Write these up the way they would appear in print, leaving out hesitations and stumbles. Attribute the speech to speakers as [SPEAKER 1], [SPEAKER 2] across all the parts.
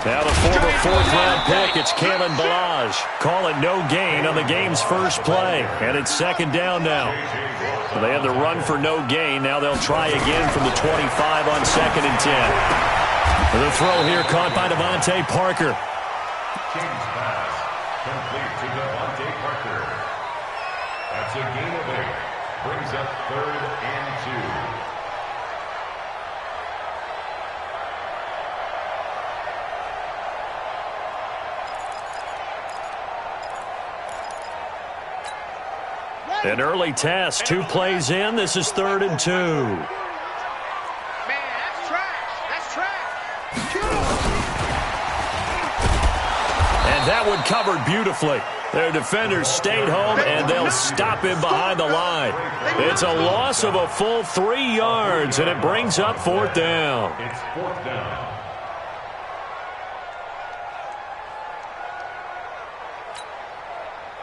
[SPEAKER 1] Now the former fourth-round pick, it's Kalen Balaj. Call it no gain on the game's first play. And it's second down now. They had the run for no gain. Now they'll try again from the 25 on 2nd and 10. The throw here caught by Devontae Parker.
[SPEAKER 2] James pass complete to Devontae Parker. That's a gain of 8. Brings up 3rd and 2.
[SPEAKER 1] An early test, 2 plays in. This is 3rd and 2.
[SPEAKER 3] Man, that's trash. That's trash.
[SPEAKER 1] And that one covered beautifully. Their defenders stayed home, and they'll stop him behind the line. It's a loss of a full 3 yards, and it brings up 4th down.
[SPEAKER 2] It's 4th down.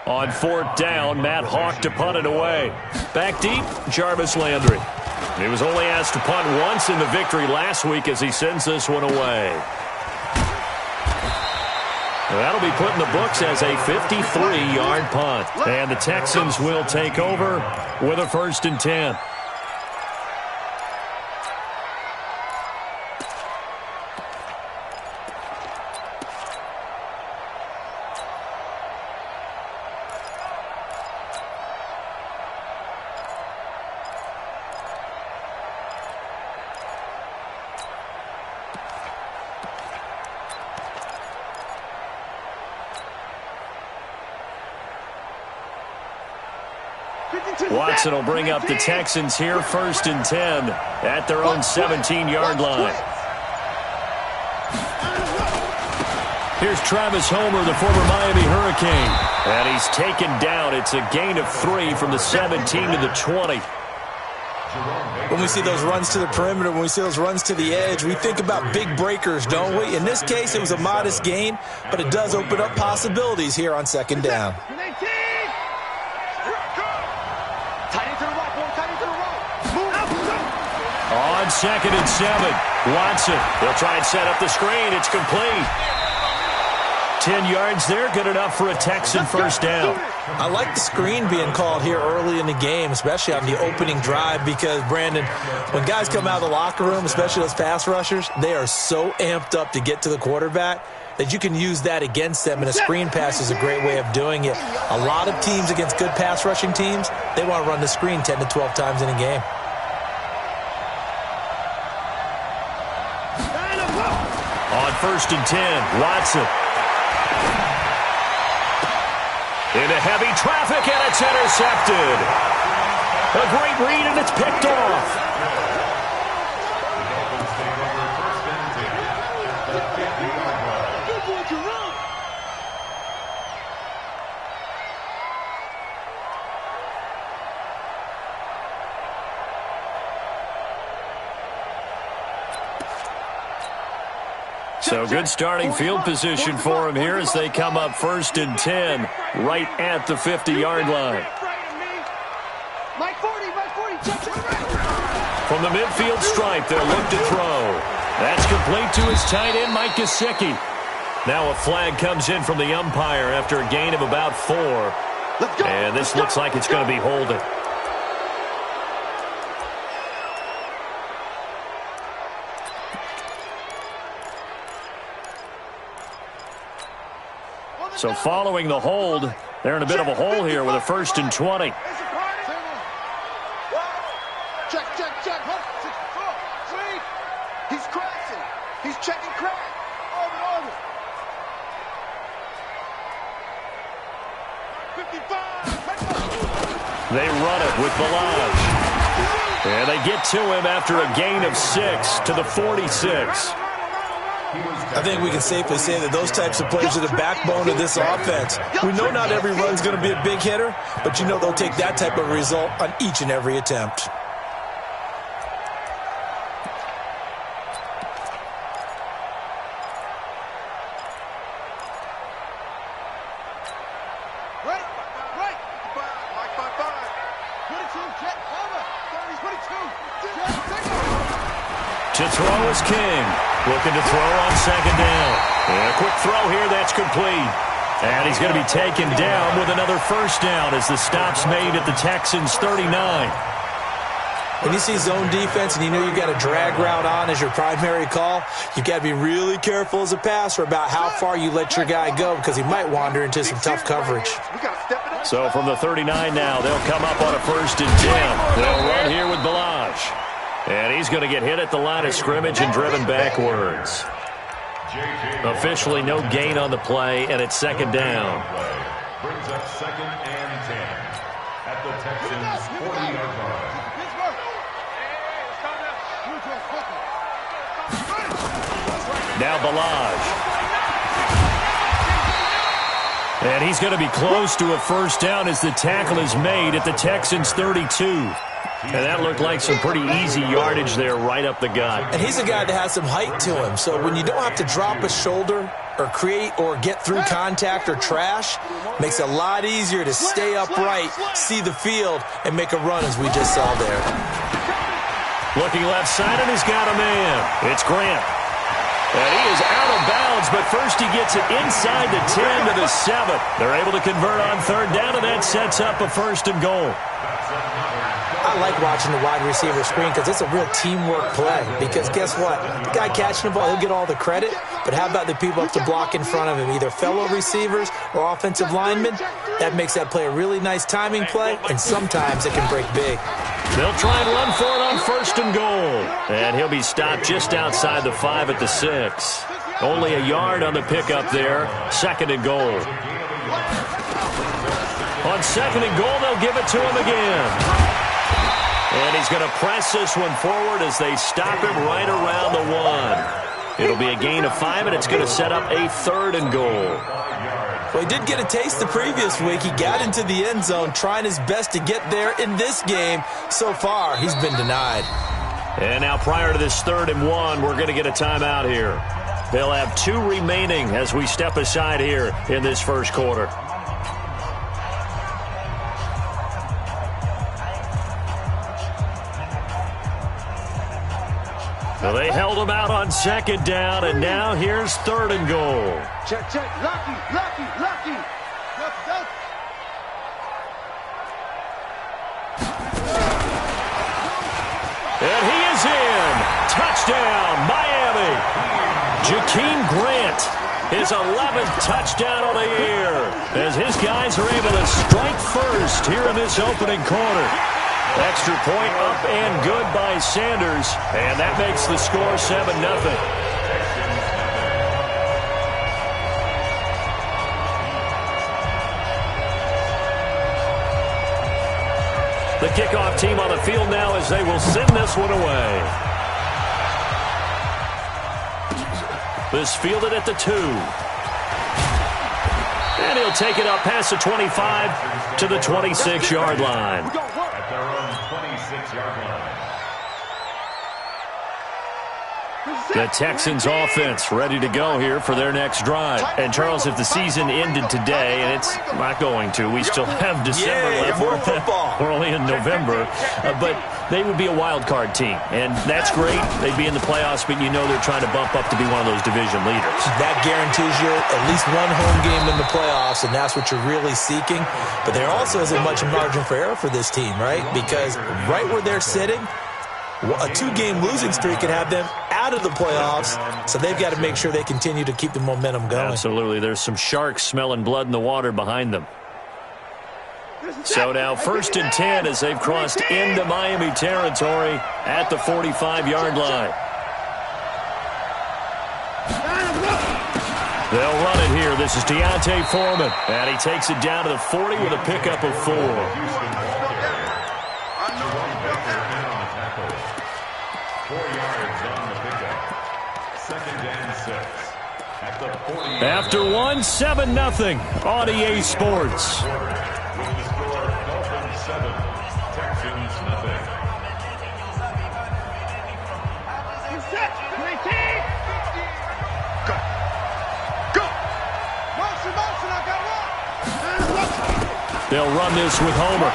[SPEAKER 1] On 4th down, Matt Hawk to punt it away. Back deep, Jarvis Landry. He was only asked to punt once in the victory last week as he sends this one away. That'll be put in the books as a 53-yard punt. And the Texans will take over with a 1st and 10. Watson will bring up the Texans here, 1st and 10 at their own 17-yard line. Here's Travis Homer, the former Miami Hurricane. And he's taken down. It's a gain of 3 from the 17 to the 20.
[SPEAKER 4] When we see those runs to the perimeter, when we see those runs to the edge, we think about big breakers, don't we? In this case, it was a modest gain, but it does open up possibilities here on 2nd down.
[SPEAKER 1] On 2nd and 7, Watson. They'll try and set up the screen. It's complete. 10 yards there, good enough for a Texan 1st down.
[SPEAKER 4] I like the screen being called here early in the game, especially on the opening drive, because, Brandon, when guys come out of the locker room, especially those pass rushers, they are so amped up to get to the quarterback that you can use that against them, and a screen pass is a great way of doing it. A lot of teams against good pass rushing teams, they want to run the screen 10 to 12 times in a game.
[SPEAKER 1] On 1st and 10, Watson. Into heavy traffic, and it's intercepted. A great read, and it's picked off. So good starting field position for him here as they come up 1st and 10 right at the 50-yard line. From the midfield stripe, they'll look to throw. That's complete to his tight end, Mike Gesicki. Now a flag comes in from the umpire after a gain of about 4. And this looks like it's going to be holding. So following the hold, they're in a bit of a hole here with a 1st and 20.
[SPEAKER 3] Check. He's crashing. He's checking crack. Over. 55.
[SPEAKER 1] They run it with Balaj. And they get to him after a gain of 6 to the 46.
[SPEAKER 4] I think we can safely say that those types of plays are the backbone of this offense. We know not every run's going to be a big hitter, but you know they'll take that type of result on each and every attempt.
[SPEAKER 1] To throw is King. Looking to throw on second down. And a quick throw here, that's complete. And he's going to be taken down with another first down as the stop's made at the Texans' 39.
[SPEAKER 4] When you see zone defense and you know you got a drag route on as your primary call, you got to be really careful as a passer about how far you let your guy go because he might wander into some tough coverage.
[SPEAKER 1] So from the 39 now, they'll come up on a 1st and 10. They'll run here with Balazs. And he's going to get hit at the line of scrimmage and driven backwards. Officially no gain on the play, and it's second down.
[SPEAKER 2] Brings up 2nd and 10 at the Texans' 40-yard line.
[SPEAKER 1] Now Balazs. And he's going to be close to a first down as the tackle is made at the Texans' 32. And that looked like some pretty easy yardage there right up the gut.
[SPEAKER 4] And he's a guy that has some height to him. So when you don't have to drop a shoulder or create or get through contact or trash, makes it a lot easier to stay upright, see the field, and make a run as we just saw there.
[SPEAKER 1] Looking left side, and he's got a man. It's Grant. And he is out of bounds, but first he gets it inside the 10 to the 7. They're able to convert on 3rd down, and that sets up a 1st and goal.
[SPEAKER 4] I like watching the wide receiver screen because it's a real teamwork play. Because guess what? The guy catching the ball, he'll get all the credit. But how about the people up to block in front of him, either fellow receivers or offensive linemen? That makes that play a really nice timing play, and sometimes it can break big.
[SPEAKER 1] They'll try and run for it on 1st and goal. And he'll be stopped just outside the 5 at the 6. Only a yard on the pickup there. 2nd and goal. On 2nd and goal, they'll give it to him again. And he's going to press this one forward as they stop him right around the 1. It'll be a gain of 5, and it's going to set up a 3rd and goal.
[SPEAKER 4] Well, he did get a taste the previous week. He got into the end zone, trying his best to get there in this game. So far, he's been denied.
[SPEAKER 1] And now prior to this 3rd and 1, we're going to get a timeout here. They'll have 2 remaining as we step aside here in this first quarter. So they held him out on 2nd down, and now here's 3rd and goal.
[SPEAKER 3] Check, check. Lucky.
[SPEAKER 1] And he is in. Touchdown, Miami. Jakeem Grant, his 11th touchdown of the year, as his guys are able to strike first here in this opening quarter. Extra point up and good by Sanders, and that makes the score 7-0. The kickoff team on the field now as they will send this one away. This fielded at the 2. And he'll take it up past the 25 to the 26-yard line.
[SPEAKER 2] At their own 26-yard line.
[SPEAKER 1] The Texans offense ready to go here for their next drive. And, Charles, if the season ended today, and it's not going to, we still have December left.
[SPEAKER 4] More football.
[SPEAKER 1] We're only in November. But they would be a wild card team. And that's great. They'd be in the playoffs, but you know they're trying to bump up to be one of those division leaders.
[SPEAKER 4] That guarantees you at least one home game in the playoffs, and that's what you're really seeking. But there also isn't much margin for error for this team, right? Because right where they're sitting, a 2-game losing streak could have them out of the playoffs, so they've got to make sure they continue to keep the momentum going.
[SPEAKER 1] Absolutely. There's some sharks smelling blood in the water behind them. So now 1st and 10 as they've crossed into Miami territory at the 45-yard line. They'll run it here. This is Deontay Foreman, and he takes it down to the 40 with a pickup of 4. After 1, 7-0 on EA Sports.
[SPEAKER 2] With the score, Dolphins 7, Texans 0.
[SPEAKER 3] Go. Motion, I got one.
[SPEAKER 1] They'll run this with Homer.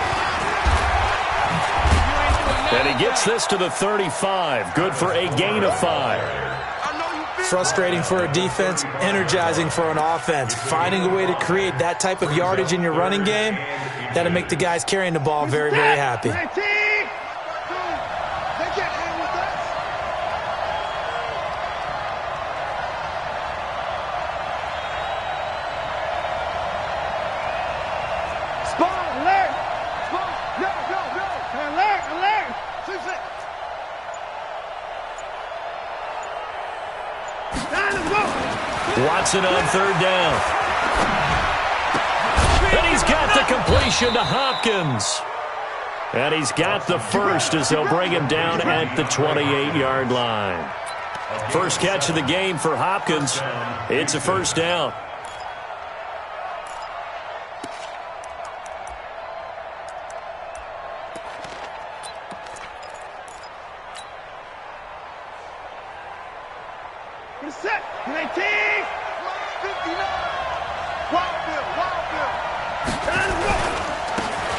[SPEAKER 1] And he gets this to the 35. Good for a gain of 5.
[SPEAKER 4] Frustrating for a defense, energizing for an offense. Finding a way to create that type of yardage in your running game, that'll make the guys carrying the ball very, very happy.
[SPEAKER 1] Watson on third down. And he's got the completion to Hopkins. And he's got the first as they'll bring him down at the 28-yard line. First catch of the game for Hopkins. It's a first down.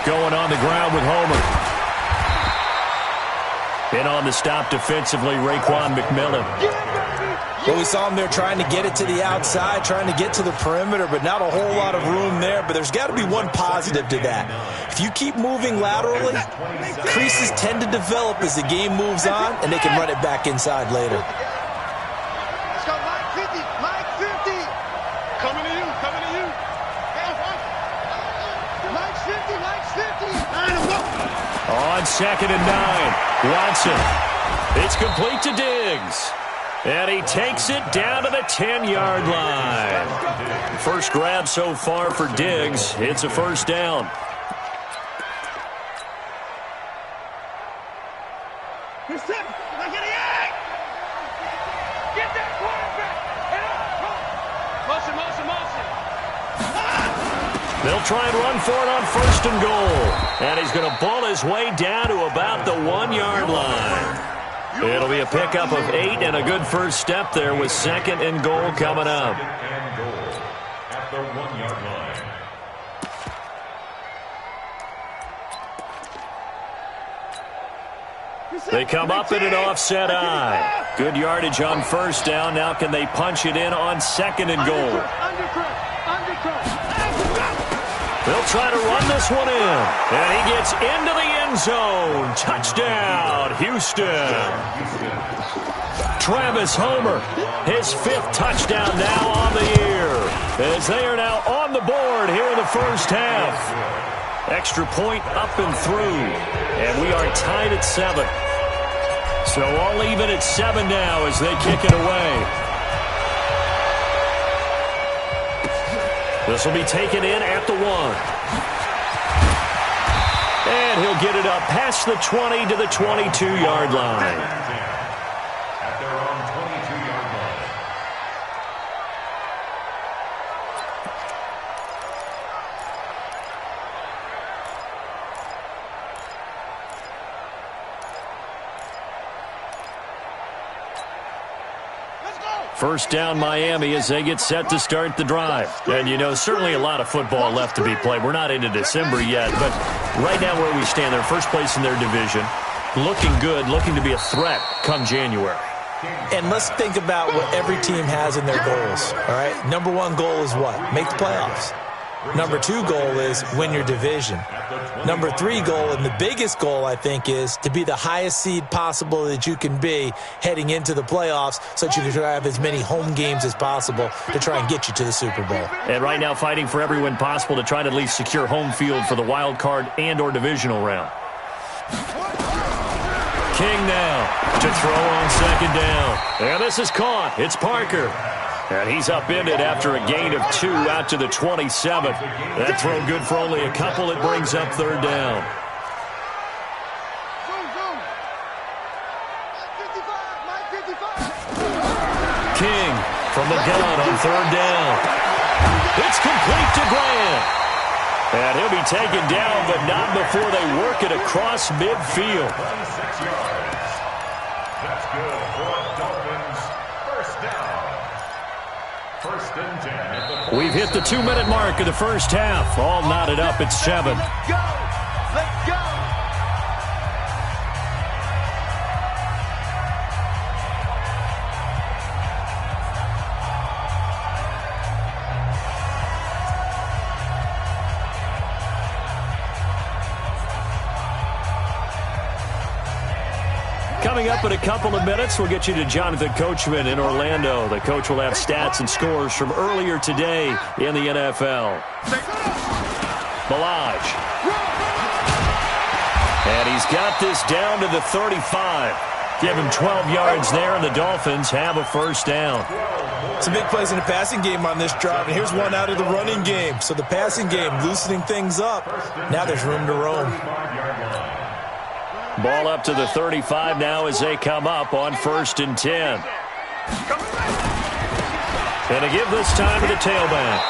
[SPEAKER 1] Going on the ground with Homer. In on the stop defensively, Raekwon McMillan.
[SPEAKER 4] Well, we saw him there trying to get it to the outside, trying to get to the perimeter, but not a whole lot of room there. But there's got to be one positive to that. If you keep moving laterally, creases tend to develop as the game moves on, and they can run it back inside later.
[SPEAKER 3] Let's go, Mike 50, Mike 50. Coming to you, coming to you. Mike's 50, Mike's 50.
[SPEAKER 1] On 2nd and 9, Watson. It's complete to Diggs. And he takes it down to the 10-yard line. First grab so far for Diggs. It's a first down. They'll try and run for it on 1st and goal. And he's going to ball his way down to about the 1-yard line. It'll be a pickup of 8 and a good first step there with 2nd and goal coming up.
[SPEAKER 2] At the 1-yard line.
[SPEAKER 1] They come up in an offset eye. Good yardage on 1st down. Now can they punch it in on 2nd and goal? They'll try to run this one in. And he gets into the end zone. Touchdown, Houston. Travis Homer, his 5th touchdown now on the year. As they are now on the board here in the first half. Extra point up and through. And we are tied at 7. So all even at 7 now as they kick it away. This will be taken in at the 1. And he'll get it up past the 20 to the 22-yard line.
[SPEAKER 2] At their own 22-yard line.
[SPEAKER 1] First down, Miami, as they get set to start the drive. And, you know, certainly a lot of football left to be played. We're not into December yet, but right now where we stand, they're first place in their division. Looking good, looking to be a threat come January.
[SPEAKER 4] And let's think about what every team has in their goals, all right? Number 1 goal is what? Make the playoffs. Number 2 goal is win your division. Number 3 goal, and the biggest goal, I think, is to be the highest seed possible that you can be heading into the playoffs so that you can have as many home games as possible to try and get you to the Super Bowl.
[SPEAKER 1] And right now fighting for every win possible to try to at least secure home field for the wild card and or divisional round. King now to throw on 2nd down. And this is caught. It's Parker. And he's upended after a gain of 2 out to the 27. That throw good for only a couple. It brings up 3rd down. King from the gun on 3rd down. It's complete to Grant. And he'll be taken down, but not before they work it across midfield.
[SPEAKER 2] 26 yards. That's good for Dolphins. First down. 1st and 10 at the
[SPEAKER 1] We've hit the 2-minute mark of the first half. All knotted up at 7.
[SPEAKER 3] Let's go. Let's go.
[SPEAKER 1] Coming up in a couple of minutes, we'll get you to Jonathan Coachman in Orlando. The coach will have stats and scores from earlier today in the NFL. Balaj. And he's got this down to the 35. Give him 12 yards there, and the Dolphins have a first down.
[SPEAKER 4] Some big plays in the passing game on this drive, and here's one out of the running game. So the passing game loosening things up. Now there's room to roam.
[SPEAKER 1] Ball up to the 35 now as they come up on 1st and 10. And to give this time to the tailback.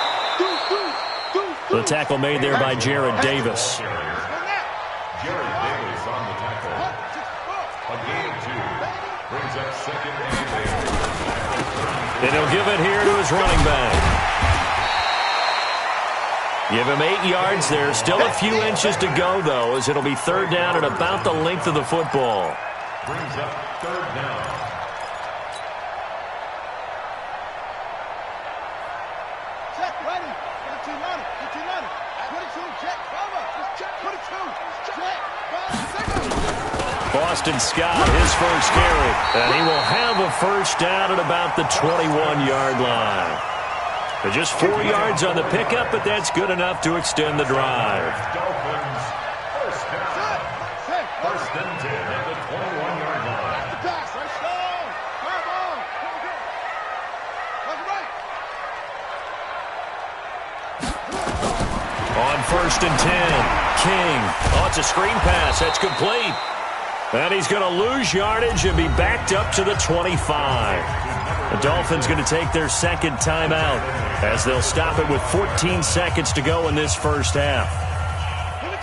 [SPEAKER 1] The tackle made there by Jared Davis.
[SPEAKER 2] Jared Davis on the tackle. A gain of 2. Brings up 2nd and 8.
[SPEAKER 1] And he'll give it here to his running back. Give him 8 yards there. Still a few inches to go, though, as it'll be 3rd down at about the length of the football.
[SPEAKER 2] Brings up 3rd down.
[SPEAKER 3] Check, ready. 22, check, cover. Check, 22. Check.
[SPEAKER 1] Boston Scott, his first carry. And he will have a first down at about the 21-yard line. But just 4 yards on the pickup, but that's good enough to extend the drive.
[SPEAKER 2] Dolphins, first down. 1st and 10 at the 21-yard line.
[SPEAKER 3] Pass, right, slow. Come on.
[SPEAKER 1] On 1st and 10, King. Oh, it's a screen pass. That's complete. And he's going to lose yardage and be backed up to the 25. The Dolphins going to take their 2nd timeout as they'll stop it with 14 seconds to go in this first half.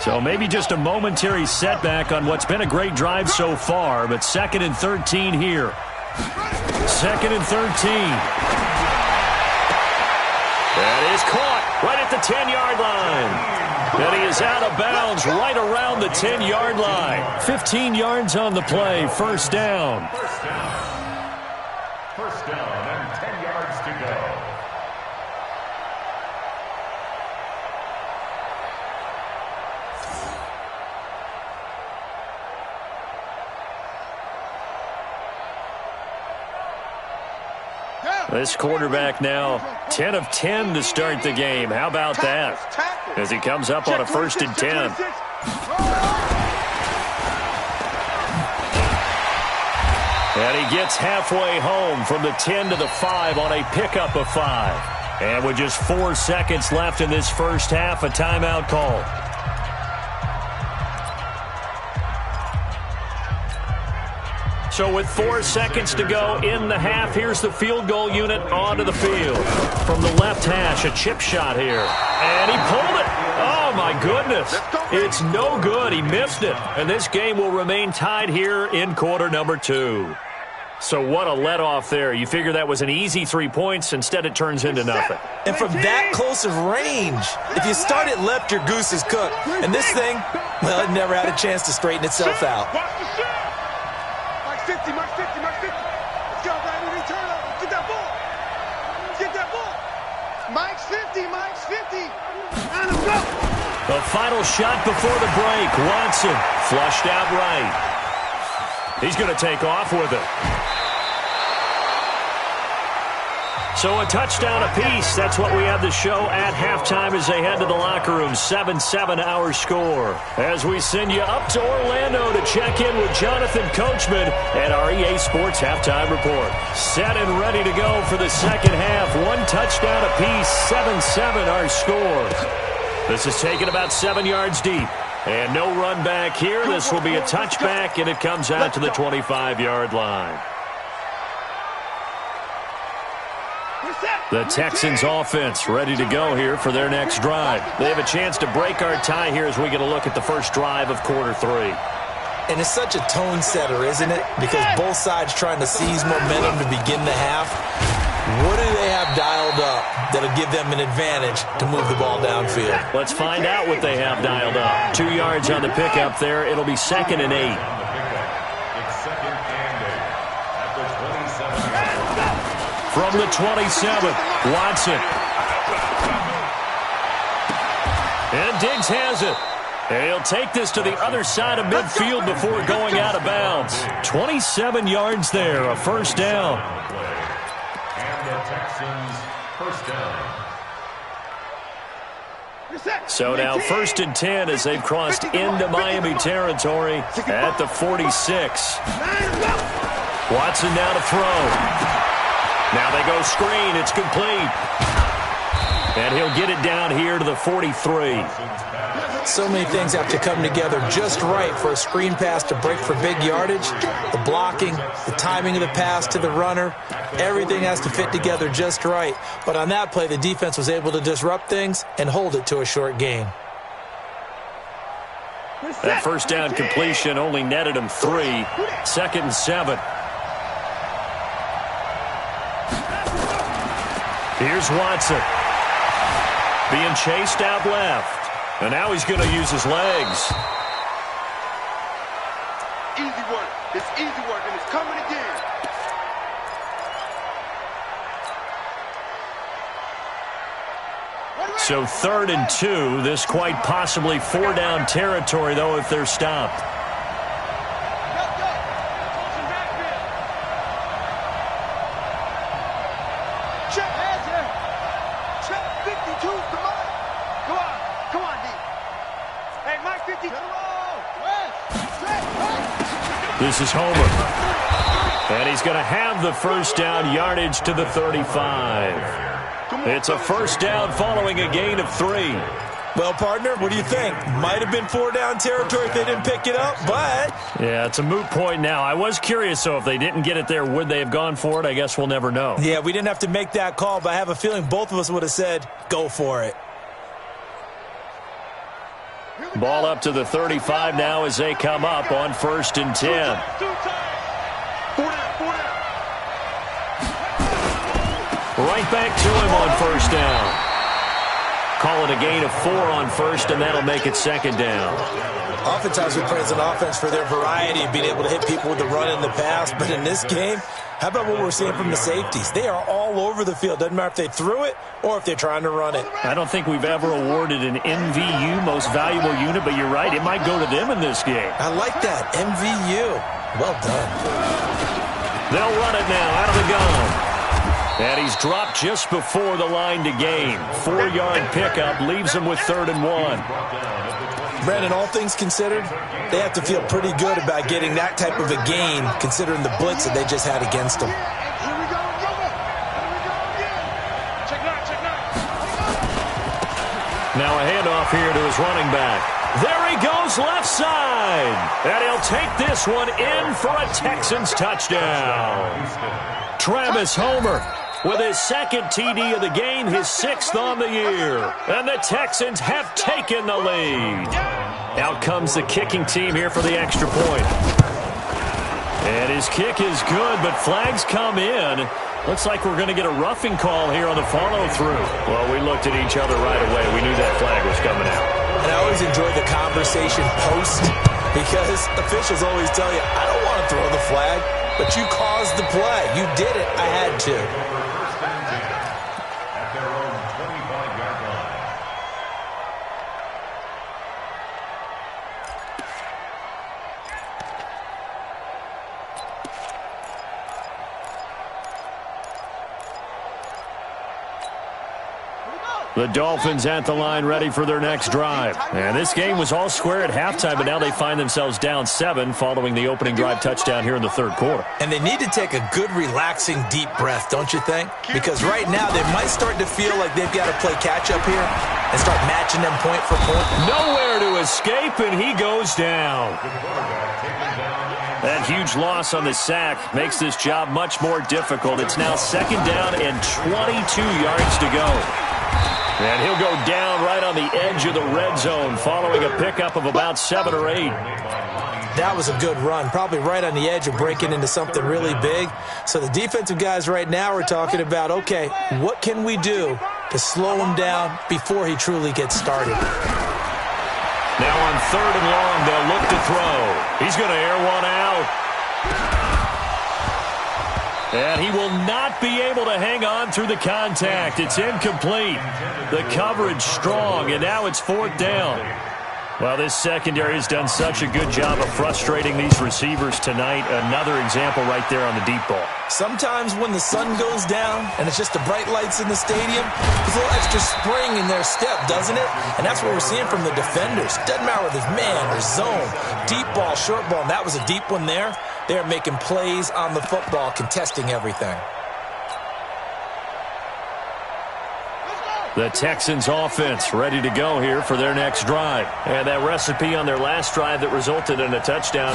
[SPEAKER 1] So maybe just a momentary setback on what's been a great drive so far, but 2nd and 13 here. 2nd and 13. That is caught right at the 10-yard line. And he is out of bounds right around the 10-yard line. 15 yards on the play, first down.
[SPEAKER 2] First down and 10 yards to go.
[SPEAKER 1] This quarterback now 10 of 10 to start the game. How about that? As he comes up on a 1st and 10. And he gets halfway home from the 10 to the 5 on a pickup of 5. And with just 4 seconds left in this first half, a timeout call. So with 4 seconds to go in the half, here's the field goal unit onto the field. From the left hash, a chip shot here. And he pulled it. Oh, my goodness. It's no good. He missed it. And this game will remain tied here in quarter number 2. So what a let-off there. You figure that was an easy 3 points. Instead, it turns into nothing.
[SPEAKER 4] And from that close of range, if you start it left, your goose is cooked. And this thing, well, it never had a chance to straighten itself out.
[SPEAKER 3] 50, Mark 50, Mark 50. Let's go, Brandon. Return up. Get that ball. Get that ball. Mike's 50, Mike's 50. And let's go.
[SPEAKER 1] The final shot before the break. Watson flushed out right. He's going to take off with it. So a touchdown apiece. That's what we have to show at halftime as they head to the locker room. 7-7 our score. As we send you up to Orlando to check in with Jonathan Coachman and our EA Sports Halftime Report. Set and ready to go for the second half. 1 touchdown apiece. 7-7 our score. This is taken about 7 yards deep. And no run back here. This will be a touchback, and it comes out to the 25-yard line. The Texans offense ready to go here for their next drive. They have a chance to break our tie here as we get a look at the first drive of quarter 3.
[SPEAKER 4] And it's such a tone setter, isn't it? Because both sides trying to seize momentum to begin the half. What do they have dialed up that'll give them an advantage to move the ball downfield?
[SPEAKER 1] Let's find out what they have dialed up. 2 yards on the pickup there. It'll be 2nd and 8. From the 27, Watson. And Diggs has it. And he'll take this to the other side of midfield before going out of bounds. 27 yards there, a first down.
[SPEAKER 2] And the Texans first down.
[SPEAKER 1] So now 1st and 10 as they've crossed into Miami territory at the 46. Watson now to throw. Now they go screen. It's complete. And he'll get it down here to the 43.
[SPEAKER 4] So many things have to come together just right for a screen pass to break for big yardage. The blocking, the timing of the pass to the runner, everything has to fit together just right. But on that play, the defense was able to disrupt things and hold it to a short gain.
[SPEAKER 1] That first down completion only netted him 3. 2nd and 7. Here's Watson. Being chased out left. And now he's going to use his legs.
[SPEAKER 3] Easy work. It's easy work, and it's coming again.
[SPEAKER 1] So 3rd and 2. This quite possibly 4-down territory, though, if they're stopped. This is Homer. And he's going to have the first down, yardage to the 35. It's a first down following a gain of 3.
[SPEAKER 4] Well, partner, what do you think? Might have been 4-down territory if they didn't pick it up, but...
[SPEAKER 1] Yeah, it's a moot point now. I was curious, so if they didn't get it there, would they have gone for it? I guess we'll never know.
[SPEAKER 4] Yeah, we didn't have to make that call, but I have a feeling both of us would have said, go for it.
[SPEAKER 1] Ball up to the 35 now as they come up on 1st and 10. Right back to him on 1st down. Call it a gain of 4 on 1st, and that'll make it 2nd down.
[SPEAKER 4] Oftentimes we praise an offense for their variety of being able to hit people with the run and the pass, but in this game, how about what we're seeing from the safeties? They are all over the field. Doesn't matter if they threw it or if they're trying to run it.
[SPEAKER 1] I don't think we've ever awarded an MVU, most valuable unit, but you're right, it might go to them in this game.
[SPEAKER 4] I like that, MVU. Well done.
[SPEAKER 1] They'll run it now out of the gun. And he's dropped just before the line to gain. 4-yard pickup leaves him with 3rd and 1.
[SPEAKER 4] Brandon, all things considered, they have to feel pretty good about getting that type of a gain, considering the blitz that they just had against them.
[SPEAKER 1] Now a handoff here to his running back. There he goes left side. And he'll take this one in for a Texans touchdown. Travis Homer with his 2nd TD of the game, his 6th on the year. And the Texans have taken the lead. Out comes the kicking team here for the extra point. And his kick is good, but flags come in. Looks like we're going to get a roughing call here on the follow-through. Well, we looked at each other right away. We knew that flag was coming out.
[SPEAKER 4] And I always enjoy the conversation post because officials always tell you, I don't want to throw the flag, but you caused the play. You did it. I had to.
[SPEAKER 2] At their own 25-yard line.
[SPEAKER 1] The Dolphins at the line ready for their next drive. And this game was all square at halftime, but now they find themselves down 7 following the opening drive touchdown here in the 3rd quarter.
[SPEAKER 4] And they need to take a good, relaxing, deep breath, don't you think? Because right now they might start to feel like they've got to play catch-up here and start matching them point for point.
[SPEAKER 1] Nowhere to escape, and he goes down. That huge loss on the sack makes this job much more difficult. It's now 2nd down and 22 yards to go. And he'll go down right on the edge of the red zone following a pickup of about 7 or 8.
[SPEAKER 4] That was a good run, probably right on the edge of breaking into something really big. So the defensive guys right now are talking about, okay, what can we do to slow him down before he truly gets started?
[SPEAKER 1] Now on 3rd and long, they'll look to throw. He's going to air one out. And he will not be able to hang on through the contact. It's incomplete. The coverage strong, and now it's 4th down. Well, this secondary has done such a good job of frustrating these receivers tonight. Another example right there on the deep ball.
[SPEAKER 4] Sometimes when the sun goes down and it's just the bright lights in the stadium, there's a little extra spring in their step, doesn't it? And that's what we're seeing from the defenders. Doesn't matter whether it's man or zone, deep ball, short ball, and that was a deep one there. They're making plays on the football, contesting everything.
[SPEAKER 1] The Texans offense ready to go here for their next drive. And that recipe on their last drive that resulted in a touchdown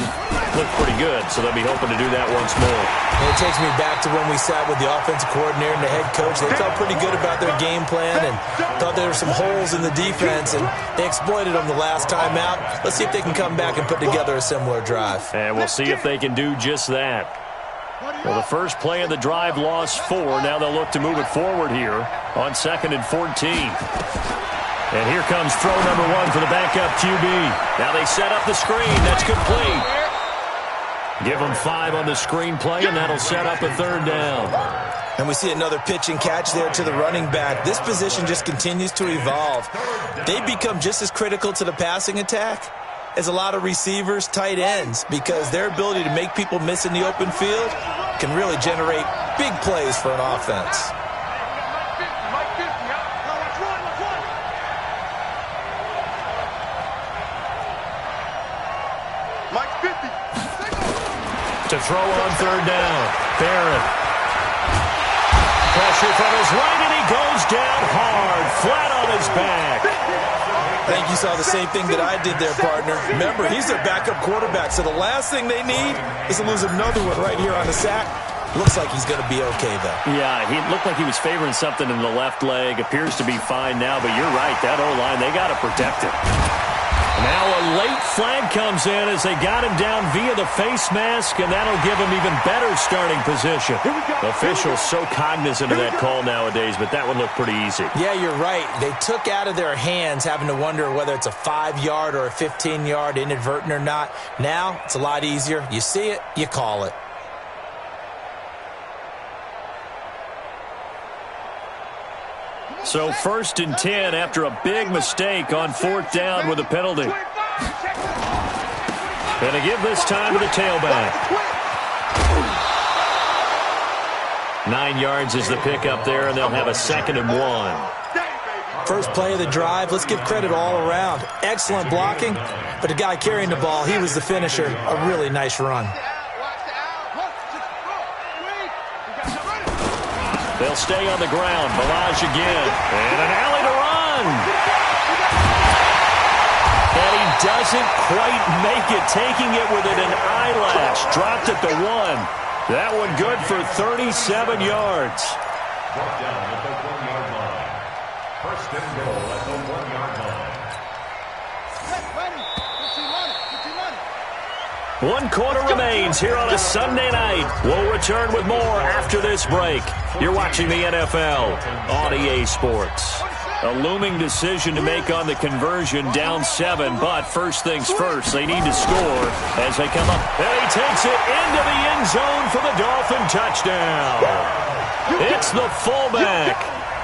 [SPEAKER 1] looked pretty good, so they'll be hoping to do that once more.
[SPEAKER 4] It takes me back to when we sat with the offensive coordinator and the head coach. They felt pretty good about their game plan and thought there were some holes in the defense, and they exploited them the last time out. Let's see if they can come back and put together a similar drive.
[SPEAKER 1] And we'll see if they can do just that. Well, the first play of the drive lost 4. Now they'll look to move it forward here on 2nd and 14. And here comes throw number 1 for the backup QB. Now they set up the screen. That's complete. Give them 5 on the screen play, and that'll set up a 3rd down.
[SPEAKER 4] And we see another pitch and catch there to the running back. This position just continues to evolve. They become just as critical to the passing attack as a lot of receivers, tight ends, because their ability to make people miss in the open field can really generate big plays for an offense.
[SPEAKER 1] To throw on 3rd down, Barrett. Pressure from his right, and he goes down hard, flat on his back.
[SPEAKER 4] I think you saw the same thing that I did there, partner. Remember, he's their backup quarterback, so the last thing they need is to lose another one right here on the sack. Looks like he's going to be okay, though.
[SPEAKER 1] Yeah, he looked like he was favoring something in the left leg. Appears to be fine now, but you're right. That O-line, they got to protect it. Now a late flag comes in as they got him down via the face mask, and that'll give him even better starting position. Officials so cognizant of that call nowadays, but that one looked pretty easy.
[SPEAKER 4] Yeah, you're right. They took out of their hands having to wonder whether it's a 5-yard or a 15-yard inadvertent or not. Now it's a lot easier. You see it, you call it.
[SPEAKER 1] So 1st and 10 after a big mistake on 4th down with a penalty. Going to give this time to the tailback. 9 yards is the pickup there, and they'll have a 2nd and 1.
[SPEAKER 4] First play of the drive, let's give credit all around. Excellent blocking, but the guy carrying the ball, he was the finisher. A really nice run.
[SPEAKER 1] They'll stay on the ground. Balaj again. And an alley to run. And he doesn't quite make it. Taking it within an eyelash. Dropped it to 1. That one good for 37 yards.
[SPEAKER 2] Brought down at the 1-yard line. 1st and goal at the 1-yard line.
[SPEAKER 1] 1 quarter remains here on a Sunday night. We'll return with more after this break. You're watching the NFL on EA Sports. A looming decision to make on the conversion, down 7, but first things first, they need to score as they come up. And he takes it into the end zone for the Dolphin touchdown. It's the fullback.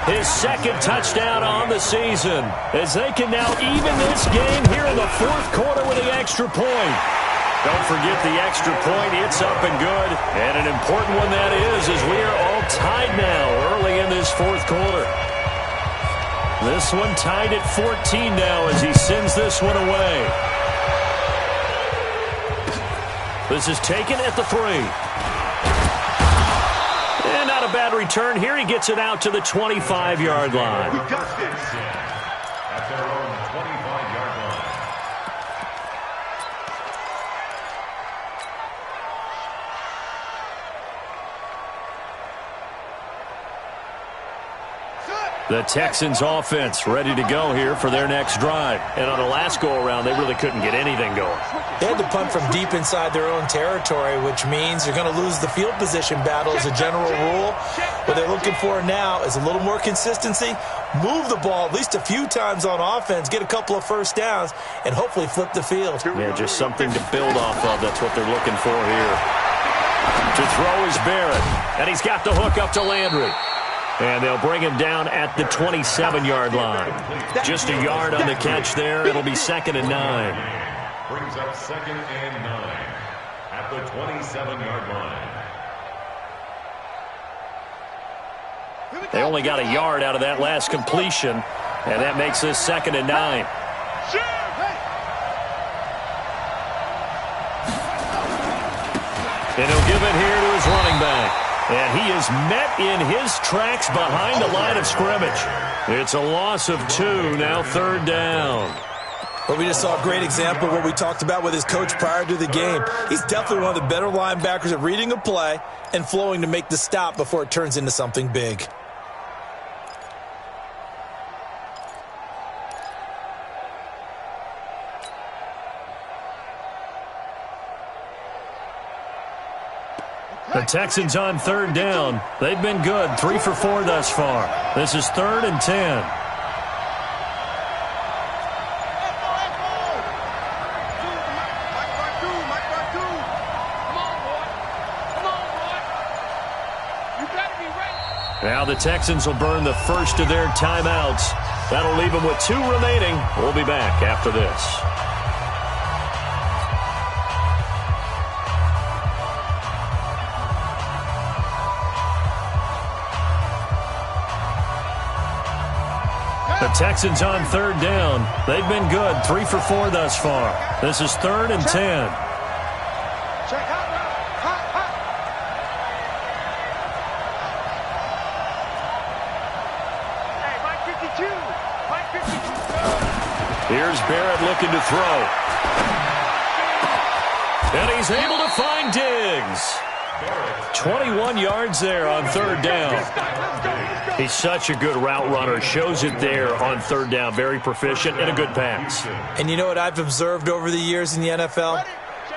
[SPEAKER 1] His 2nd touchdown on the season as they can now even this game here in the 4th quarter with the extra point. Don't forget the extra point. It's up and good. And an important one that is, as we are all tied now early in this 4th quarter. This one tied at 14 now as he sends this one away. This is taken at the 3. And not a bad return here. He gets it out to the 25-yard line.
[SPEAKER 2] At their own 25-yard line.
[SPEAKER 1] The Texans offense ready to go here for their next drive. And on the last go-around, they really couldn't get anything going.
[SPEAKER 4] They had to punt from deep inside their own territory, which means you're going to lose the field position battle as a general rule. What they're looking for now is a little more consistency, move the ball at least a few times on offense, get a couple of first downs, and hopefully flip the field.
[SPEAKER 1] Yeah, just something to build off of. That's what they're looking for here. To throw is Barrett, and he's got the hook up to Landry. And they'll bring him down at the 27-yard line. Just a yard on the catch there. It'll be 2nd and 9.
[SPEAKER 2] Brings up 2nd and 9 at the 27-yard line.
[SPEAKER 1] They only got a yard out of that last completion, and that makes this 2nd and 9. And he'll give it here to his running back. And he is met in his tracks behind the line of scrimmage. It's a loss of 2, now 3rd down.
[SPEAKER 4] Well, we just saw a great example of what we talked about with his coach prior to the game. He's definitely one of the better linebackers at reading a play and flowing to make the stop before it turns into something big.
[SPEAKER 1] The Texans on 3rd down. They've been good, 3 for 4 thus far. This is 3rd and 10. Now the Texans will burn the first of their timeouts. That'll leave them with 2 remaining. We'll be back after this. The Texans on 3rd down. They've been good, 3 for 4 thus far. This is 3rd and 10.
[SPEAKER 3] Check hot. Hey, Mike 52. Mike 52.
[SPEAKER 1] Here's Barrett looking to throw. And he's able to find Diggs. 21 yards there on 3rd down. He's such a good route runner. Shows it there on 3rd down. Very proficient and a good pass.
[SPEAKER 4] And you know what I've observed over the years in the NFL?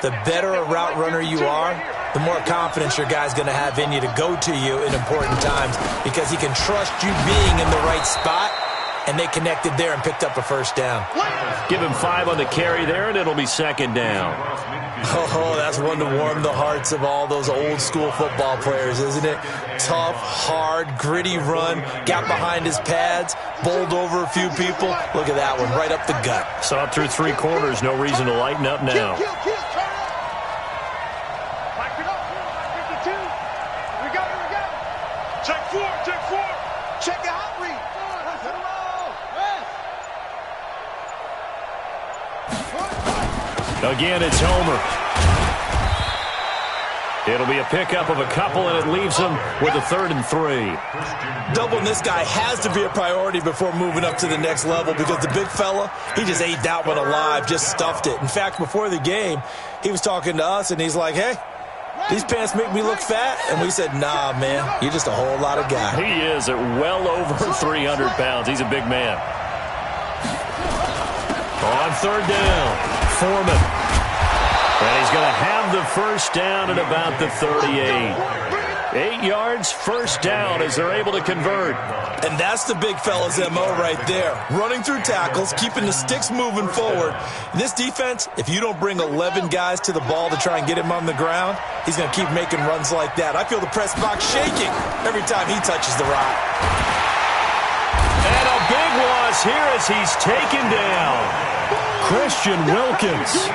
[SPEAKER 4] The better a route runner you are, the more confidence your guy's going to have in you to go to you in important times because he can trust you being in the right spot, and they connected there and picked up a 1st down.
[SPEAKER 1] Give him 5 on the carry there, and it'll be 2nd down.
[SPEAKER 4] Oh, that's one to warm the hearts of all those old-school football players, isn't it? Tough, hard, gritty run, got behind his pads, bowled over a few people. Look at that one, right up the gut.
[SPEAKER 1] Saw it through 3 quarters, no reason to lighten up now.
[SPEAKER 3] Kill, turn up. Mike it up, Mike 52. We got it. Check 4. Check your hot read.
[SPEAKER 1] Again, it's Homer. It'll be a pickup of a couple, and it leaves them with a 3rd and 3.
[SPEAKER 4] Doubling this guy has to be a priority before moving up to the next level because the big fella, he just ate that one alive, just stuffed it. In fact, before the game, he was talking to us, and he's like, hey, these pants make me look fat? And we said, nah, man, you're just a whole lot of guy.
[SPEAKER 1] He is at well over 300 pounds. He's a big man. On 3rd down. Foreman. And he's going to have the 1st down at about the 38. 8 yards, 1st down as they're able to convert.
[SPEAKER 4] And that's the big fella's MO right there. Running through tackles, keeping the sticks moving forward. This defense, if you don't bring 11 guys to the ball to try and get him on the ground, he's going to keep making runs like that. I feel the press box shaking every time he touches the rock.
[SPEAKER 1] And a big loss here as he's taken down. Christian Wilkins.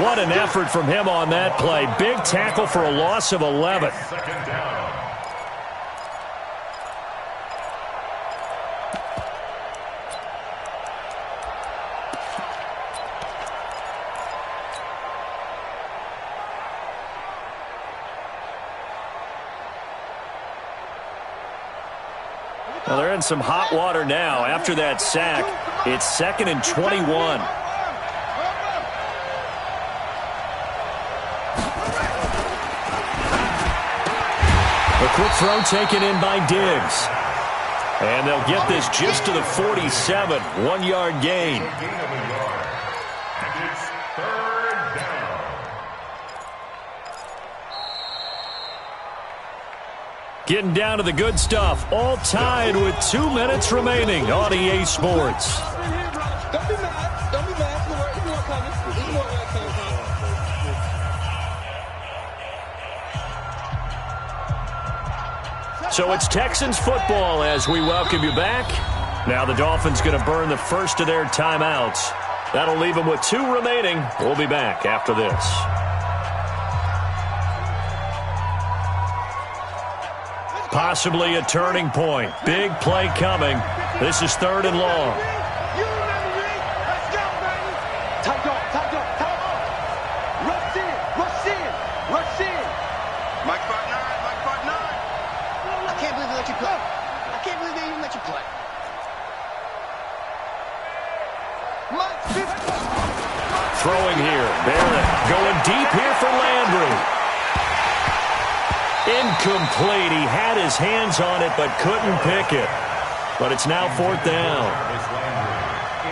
[SPEAKER 1] What an effort from him on that play. Big tackle for a loss of 11.
[SPEAKER 2] 2nd down.
[SPEAKER 1] Well, they're in some hot water now. After that sack, it's 2nd and 21. A quick throw taken in by Diggs. And they'll get this just to the 47. 1-yard gain.
[SPEAKER 2] Gain of a yard. And it's 3rd down.
[SPEAKER 1] Getting down to the good stuff. All tied with 2 minutes remaining on EA Sports.
[SPEAKER 3] Don't be mad. Don't be mad. It's more coming. It's more coming.
[SPEAKER 1] So it's Texans football as we welcome you back. Now the Dolphins going to burn the first of their timeouts. That'll leave them with 2 remaining. We'll be back after this. Possibly a turning point. Big play coming. This is 3rd and long.
[SPEAKER 3] You remember me? Let's go, baby. Tight on, tight on, tight on. Rush in, rush in, rush in. Mike 5'9", Mike 5'9". I can't believe they let you play. I can't believe they even let you play. Mike 50.
[SPEAKER 1] Throwing here. Barrett going deep here for Landry. Incomplete. He had his hands on it but couldn't pick it. But it's now 4th down.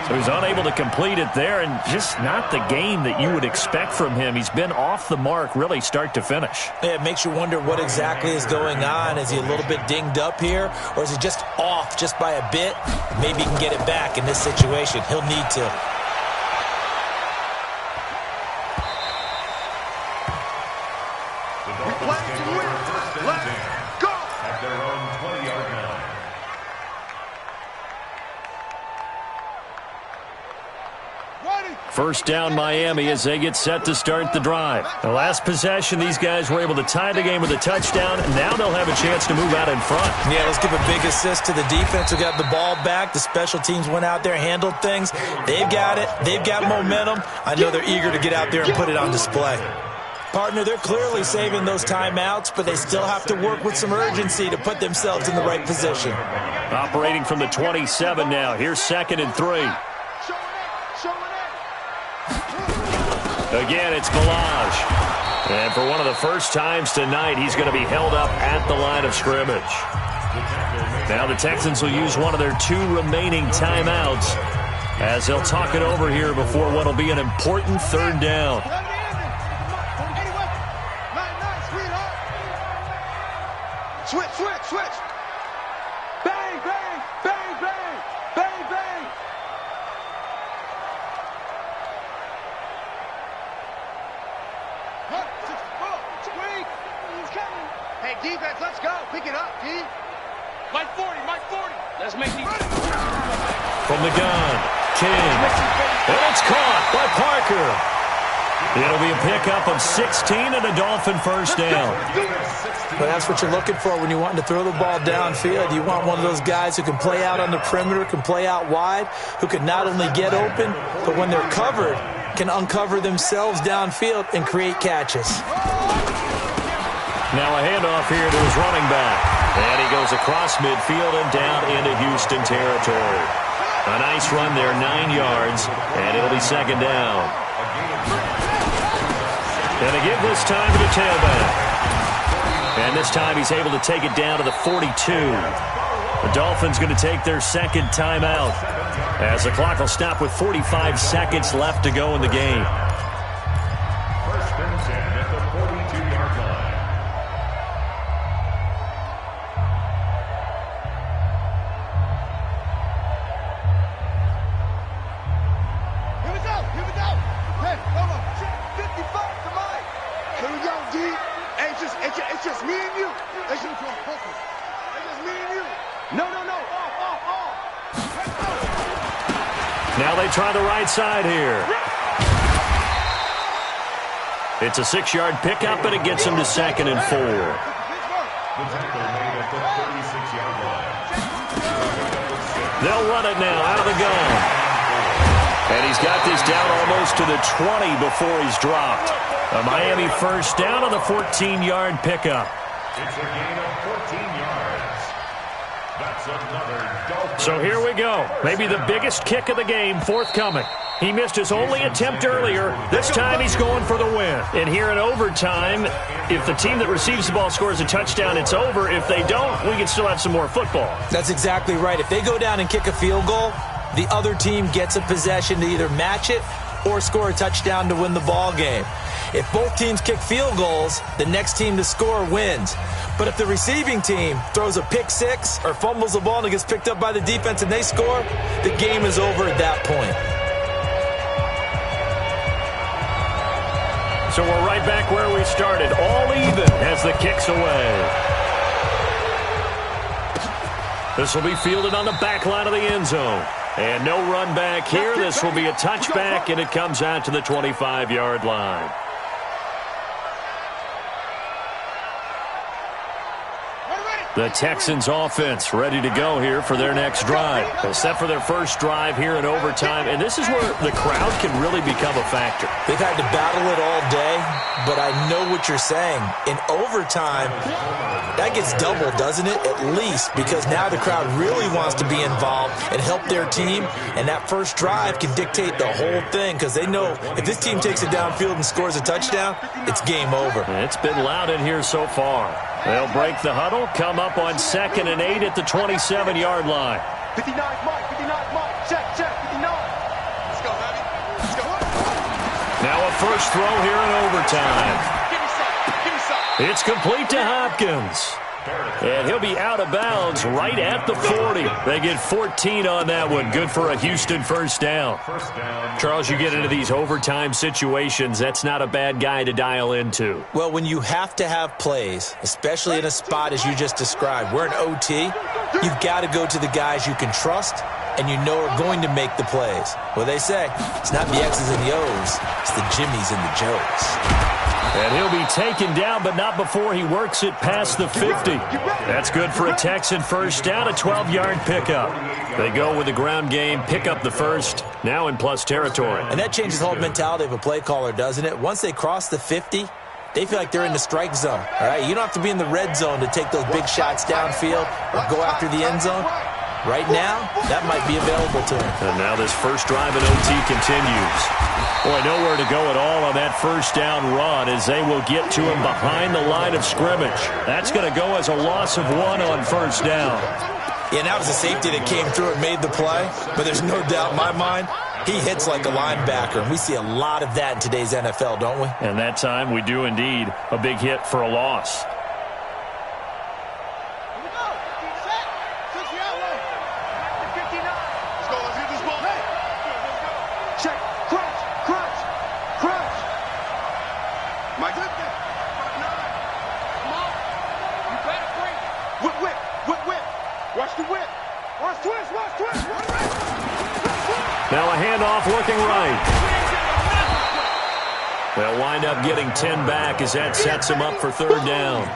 [SPEAKER 1] So he's unable to complete it there, and just not the game that you would expect from him. He's been off the mark really start to finish.
[SPEAKER 4] Yeah, it makes you wonder what exactly is going on. Is he a little bit dinged up here, or is he just off just by a bit? Maybe he can get it back in this situation. He'll need to.
[SPEAKER 1] First down Miami as they get set to start the drive. The last possession, these guys were able to tie the game with a touchdown. Now they'll have a chance to move out in front.
[SPEAKER 4] Yeah, let's give a big assist to the defense who got the ball back. The special teams went out there, handled things. They've got it. They've got momentum. I know they're eager to get out there and put it on display. Partner, they're clearly saving those timeouts, but they still have to work with some urgency to put themselves in the right position.
[SPEAKER 1] Operating from the 27 now. Here's 2nd and 3. Again, it's Balaj. And for one of the first times tonight, he's going to be held up at the line of scrimmage. Now the Texans will use one of their 2 remaining timeouts as they'll talk it over here before what will be an important 3rd down.
[SPEAKER 3] Switch, switch, switch. Bang, bang, bang, bang, bang, bang. Hey, defense, let's go. Pick it up, D. Mike 40, Mike 40. Let's make these.
[SPEAKER 1] From the gun, King. And it's caught by Parker. It'll be a pickup of 16 and a Dolphin first down.
[SPEAKER 4] But that's what you're looking for when you want to throw the ball downfield. You want one of those guys who can play out on the perimeter, can play out wide, who can not only get open, but when they're covered, can uncover themselves downfield and create catches.
[SPEAKER 1] Now a handoff here to his running back. And he goes across midfield and down into Houston territory. A nice run there, 9 yards, and it'll be 2nd down. And they give this time to the tailback. And this time he's able to take it down to the 42. The Dolphins going to take their 2nd timeout as the clock will stop with 45 seconds left to go in the game.
[SPEAKER 2] First and 10 at the 42-yard line.
[SPEAKER 3] Here we go, here we go. Hey, hold on. 55 to Mike. Here we go, D. Hey, it's just me and you. It's just me and you. No. Off.
[SPEAKER 1] Now they try the right side here. It's a 6-yard pickup, but it gets him to 2nd and 4.
[SPEAKER 2] The tackle made at the 36-yard line.
[SPEAKER 1] They'll run it now out of the gun. And he's got this down almost to the 20 before he's dropped. A Miami first down on the 14-yard pickup.
[SPEAKER 2] It's a gain of 14 yards. That's another Dolphin.
[SPEAKER 1] So here we go. Maybe the biggest kick of the game forthcoming. He missed his only attempt earlier. This time he's going for the win. And here in overtime, if the team that receives the ball scores a touchdown, it's over. If they don't, we can still have some more football.
[SPEAKER 4] That's exactly right. If they go down and kick a field goal, the other team gets a possession to either match it or score a touchdown to win the ball game. If both teams kick field goals, the next team to score wins. But if the receiving team throws a pick six or fumbles the ball and it gets picked up by the defense and they score, the game is over at that point.
[SPEAKER 1] So we're right back where we started, all even as the kick's away. This will be fielded on the back line of the end zone. And no run back here. This will be a touchback, and it comes out to the 25-yard line. The Texans offense ready to go here for their next drive. They're set for their first drive here in overtime, and this is where the crowd can really become a factor.
[SPEAKER 4] They've had to battle it all day, but I know what you're saying. In overtime, that gets doubled, doesn't it? At least, because now the crowd really wants to be involved and help their team, and that first drive can dictate the whole thing because they know if this team takes it downfield and scores a touchdown, it's game over.
[SPEAKER 1] It's been loud in here so far. They'll break the huddle, come up on 2nd and 8 at the 27-yard line.
[SPEAKER 3] 59 Mike, 59 Mike, check, 59. Let's go, baby. Let's go.
[SPEAKER 1] Now a first throw here in overtime.
[SPEAKER 3] Give me some.
[SPEAKER 1] It's complete to Hopkins. And he'll be out of bounds right at the 40. They get 14 on that one. Good for a Houston first down. Charles, you get into these overtime situations, that's not a bad guy to dial into.
[SPEAKER 4] Well, when you have to have plays, especially in a spot as you just described, we're in OT, you've got to go to the guys you can trust and you know are going to make the plays. Well, they say it's not the X's and the O's, it's the Jimmies and the Joes.
[SPEAKER 1] And he'll be taken down, but not before he works it past the 50. That's good for a Texan first down, a 12-yard pickup. They go with the ground game, pick up the first, now in plus territory.
[SPEAKER 4] And that changes the whole mentality of a play caller, doesn't it? Once they cross the 50, they feel like they're in the strike zone. All right, you don't have to be in the red zone to take those big shots downfield or go after the end zone. Right now, that might be available to him.
[SPEAKER 1] And now this first drive in OT continues. Boy, nowhere to go at all on that first down run as they will get to him behind the line of scrimmage. That's going to go as a loss of 1 on first down.
[SPEAKER 4] Yeah, that was a safety that came through and made the play, but there's no doubt in my mind he hits like a linebacker, and we see a lot of that in today's NFL, don't we?
[SPEAKER 1] And that time we do indeed a big hit for a loss. Now a handoff looking right. They'll wind up getting 10 back as that sets them up for third down.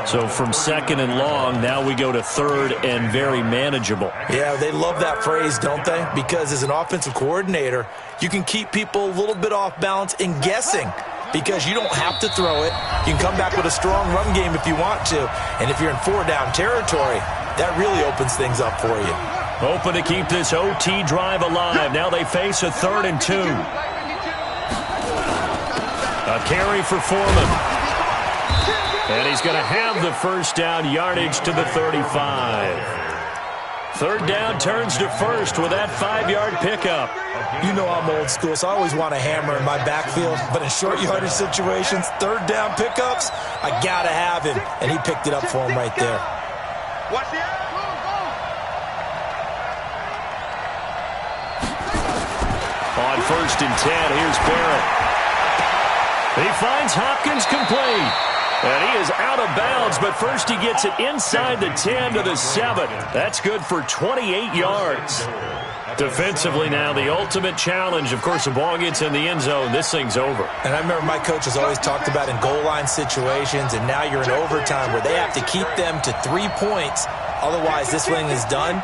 [SPEAKER 1] So from 2nd and long, now we go to 3rd and very manageable.
[SPEAKER 4] Yeah, they love that phrase, don't they? Because as an offensive coordinator, you can keep people a little bit off balance in guessing because you don't have to throw it. You can come back with a strong run game if you want to. And if you're in 4-down territory, that really opens things up for you.
[SPEAKER 1] Hoping to keep this OT drive alive. Now they face a 3rd and 2. A carry for Foreman. And he's going to have the first down yardage to the 35. 3rd down turns to 1st with that 5-yard pickup.
[SPEAKER 4] You know I'm old school, so I always want a hammer in my backfield. But in short yardage situations, 3rd down pickups, I got to have him. And he picked it up for him right there.
[SPEAKER 3] Watch the
[SPEAKER 1] On 1st and 10, here's Barrett. He finds Hopkins complete. And he is out of bounds, but first he gets it inside the 10 to the 7. That's good for 28 yards. Defensively now, the ultimate challenge. Of course, the ball gets in the end zone. This thing's over.
[SPEAKER 4] And I remember my coach has always talked about in goal line situations, and now you're in overtime where they have to keep them to 3 points. Otherwise, this thing is done.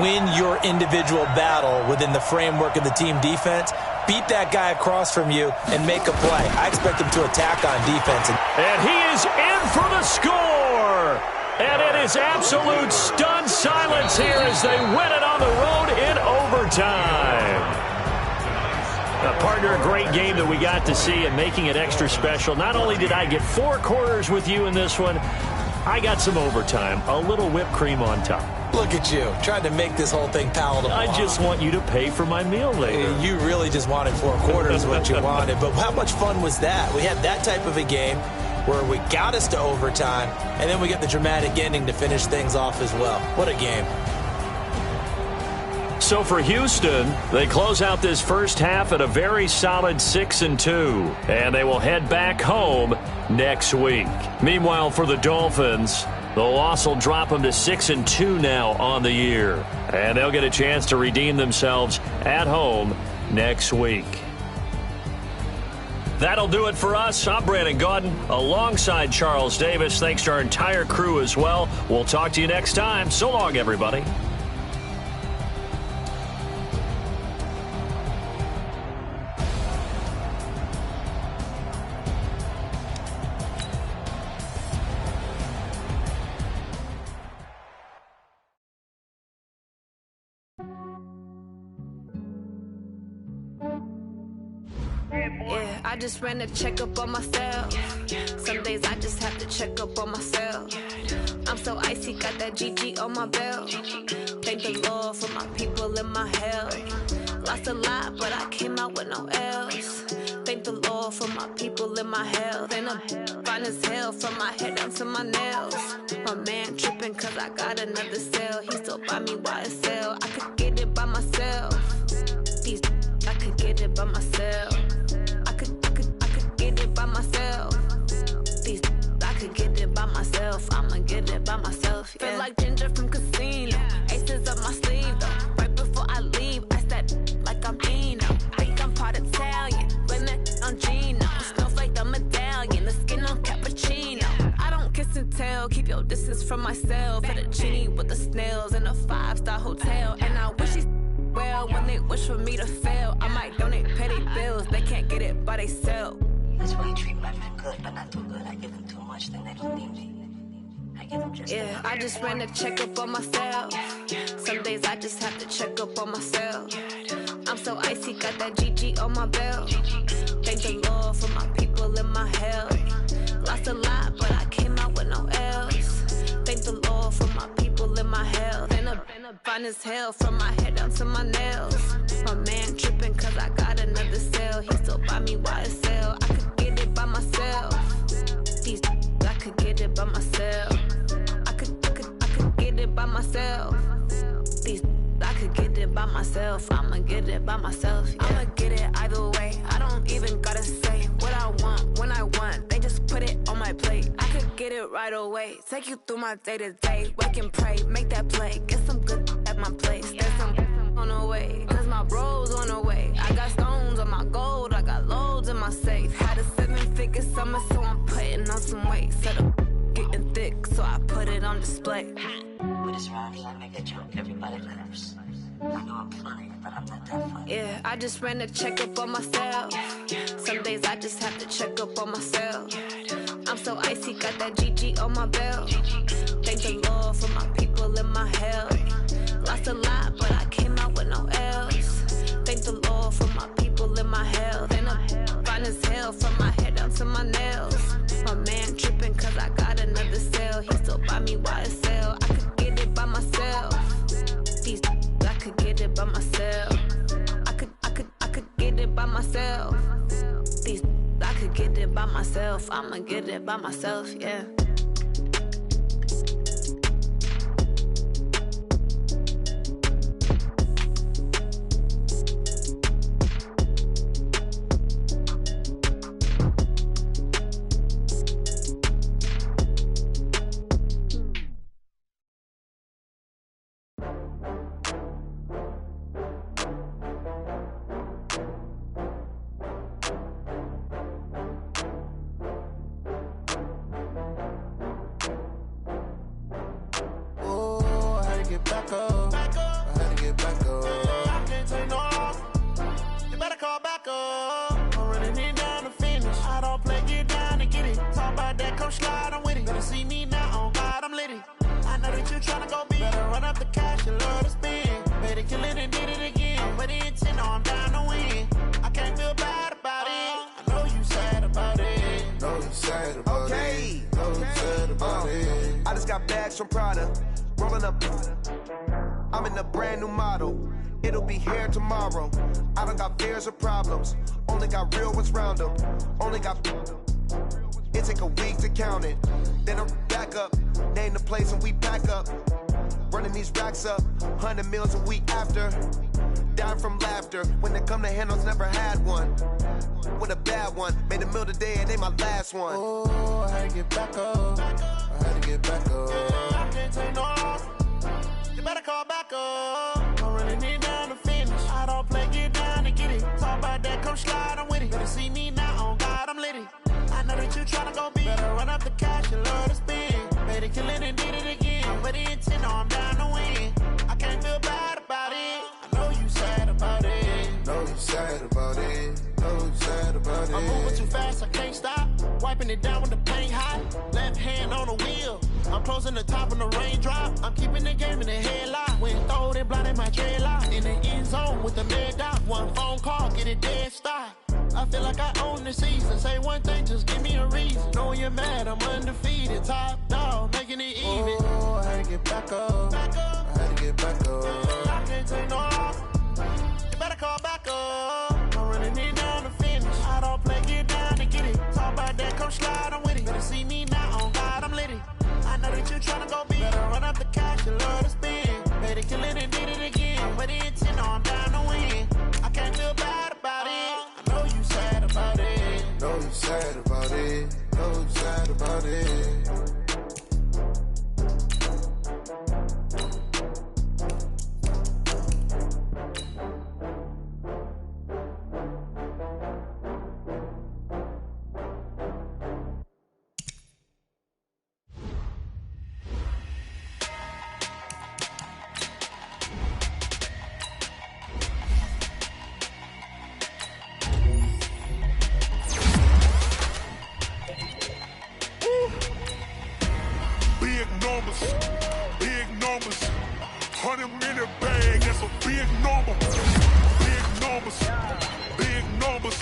[SPEAKER 4] Win your individual battle within the framework of the team defense. Beat that guy across from you and make a play. I expect him to attack on defense.
[SPEAKER 1] And he is in for the score. And it is absolute stunned silence here as they win it on the road in overtime. Partner, a great game that we got to see and making it extra special. Not only did I get 4 quarters with you in this one, I got some overtime, a little whipped cream on top.
[SPEAKER 4] Look at you, trying to make this whole thing palatable.
[SPEAKER 1] I just want you to pay for my meal later.
[SPEAKER 4] You really just wanted 4 quarters what you wanted, but how much fun was that? We had that type of a game where we got us to overtime, and then we get the dramatic ending to finish things off as well. What a game.
[SPEAKER 1] So for Houston, they close out this first half at a very solid 6-2, and they will head back home next week. Meanwhile, for the Dolphins, The loss will drop them to 6-2 now on the year. And they'll get a chance to redeem themselves at home next week. That'll do it for us. I'm Brandon Gaudin alongside Charles Davis. Thanks to our entire crew as well. We'll talk to you next time. So long, everybody.
[SPEAKER 5] Yeah, I just ran a checkup on myself. Some days I just have to check up on myself. I'm so icy, got that GG on my belt. Thank the Lord for my people and my health. Lost a lot, but I came out with no else. Thank the Lord for my people and my health. And I'm fine as hell from my head down to my nails. My man tripping cause I got another cell. He still buy me YSL. I could get it by myself. These I could get it by myself. I could get it by myself. These I could get it by myself. I'ma get it by myself. Yeah. Feel like Ginger from Casino. Aces up my sleeve though. Right before I leave, I said like I'm Eno. Think I'm part Italian. Blame that on Gino. Snowflake the medallion. The skin on cappuccino. I don't kiss and tell. Keep your distance from myself. Fettuccine with the snails in a 5-star hotel. And I wish he's well when they wish for me to fail. I might donate petty bills. They can't get it by themselves.
[SPEAKER 6] That's why you treat my friend good, but not too good. I give them too much, then they don't need me. I give them just enough.
[SPEAKER 5] I just ran a checkup on myself. Some days I just have to check up on myself. I'm so icy, got that GG on my belt. Thank the Lord for my people and my health. Lost a lot, but I came out with no else. Thank the Lord for my people and my health. And I'm fine as hell from my head down to my nails. My man tripping cause I got another cell. He still buy me YSL. I could get it by myself. These I could get it by myself. I could get it by myself. These I could get it by myself. I'ma get it by myself. Yeah. I'ma get it either way. I don't even gotta say what I want when I want. They just put it on my plate. I could get it right away. Take you through my day to day. Wake and pray, make that play. Get some good at my place. There's some on the way. Cause my bro's on the way. I got stones on my gold. I got loads in my safe. Had a 7-figure summer, so I'm putting on some weight. Set up getting thick, so I put it on display.
[SPEAKER 6] With this round here, I make a joke. Everybody laughs. I know I'm funny, but I'm not that funny.
[SPEAKER 5] Yeah, I just ran a checkup on myself. Some days I just have to check up on myself. I'm so icy, got that GG on my belt. Thank the Lord for my people and my health. Lost a lot, but I came out with no else. Thank the Lord for my people and my health. And I'm fine as hell from my head down to my nails. My man tripping cause I got another cell. He still buy me YSL. I could get it by myself. These I could get it by myself. I could get it by myself. These I could get it by myself. I'ma get it by myself, yeah.
[SPEAKER 7] From Prada, rolling up. I'm in a brand new model. It'll be here tomorrow. I don't got fears or problems. Only got real ones round them. Only got. It take a week to count it. Then I'm back up. Name the place and we pack up. Running these racks up. 100 meals a week after. Dying from laughter. When it come to handles, never had one. With a bad one. Made a meal today and ain't my last one. had to get back up. I had to get back up. I can't take no loss. You better call back up. I'm running it down to finish. I don't play, get down to get it. Talk about that, come slide, I'm with it. Better see me now, on God, I'm litty. I know that you tryna go big. Better run up the cash, you love to spend. Made it, kill it, and did it again. But the intent, no, I'm down to win. I can't feel bad about it. I know you sad about it. Know you sad about it. Know you sad about it. I'm moving too fast, I can't stop. Wiping it down with the paint hot. Left hand on the wheel. I'm closing the top on the raindrop. I'm keeping the game in the headlock. When throwed and blinded my dreadlock. In the end zone with the mad dot. One phone call, get it dead stop. I feel like I own the season. Say one thing, just give me a reason. Knowing you're mad, I'm undefeated. Top dog, making it even. Oh, I had to get back up. I had to get back up. I can't take no loss. You better call back up. I'm running it down to finish. I don't play, get down to get it. Talk about that, come slide, I'm with it. Better see me now, on God, I'm litty. I know that you tryna go big. Better run up the cash, you love to spend. Made it, kill it, and did it again. But the intent, no, I'm down to win. I can't feel bad about it. I know you sad about it. Know you sad about it. Know you sad about it.
[SPEAKER 8] Big numbers, 100-minute bag, that's a big number. Big numbers,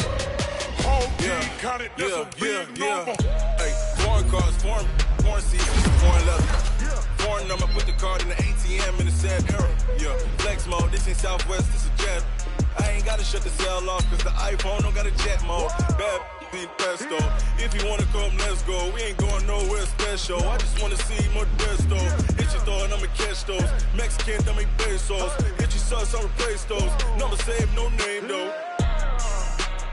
[SPEAKER 8] whole team counted, that's a big number.
[SPEAKER 9] Hey, foreign cars, foreign seats, foreign leather. Foreign number, put the card in the ATM in the sad era. Yeah, flex mode, this ain't Southwest, this is jet. I ain't gotta shut the cell off, cause the iPhone don't got a jet mode. Bad be pesto. If you wanna come, let's go. We ain't going nowhere special. I just wanna see more Modesto. Hit your throw and I'ma catch those. Mexican, dummy pesos. Hit your sus, I'll replace those. Number saved, no name though.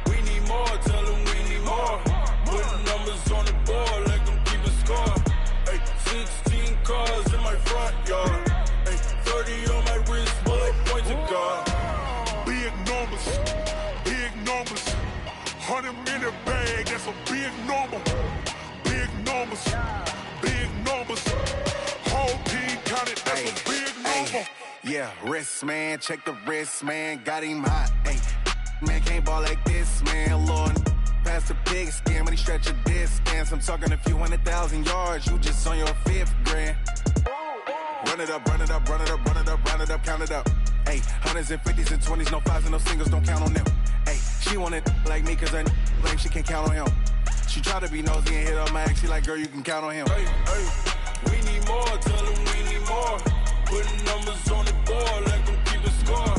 [SPEAKER 9] We need more, tell them we need more. Putting numbers on the board, like them keeping score. Hey, 16 cars in my front yard. Hey, 30 on my wrist, bullet point to God.
[SPEAKER 8] Big numbers, 100-minute bag, that's a big number. Big numbers, whole team counted, that's a big number.
[SPEAKER 10] Yeah, wrist man, check the wrist man, got him hot. Ay, man can't ball like this, man. Lord, past the pig skin, when he stretch a distance. I'm talking a few 100,000 yards, you just on your 5th grand. Run it up, run it up, run it up, run it up, run it up, count it up. Ay, 100s and 50s and 20s, no 5s and no singles, don't count on them. Ay, she want it like me, cause her like she can count on him. She try to be nosy and hit up my ex, she like, girl, you can count on him.
[SPEAKER 9] Hey, we need more, tell them we need more. Putting numbers on the board, like them keeping score.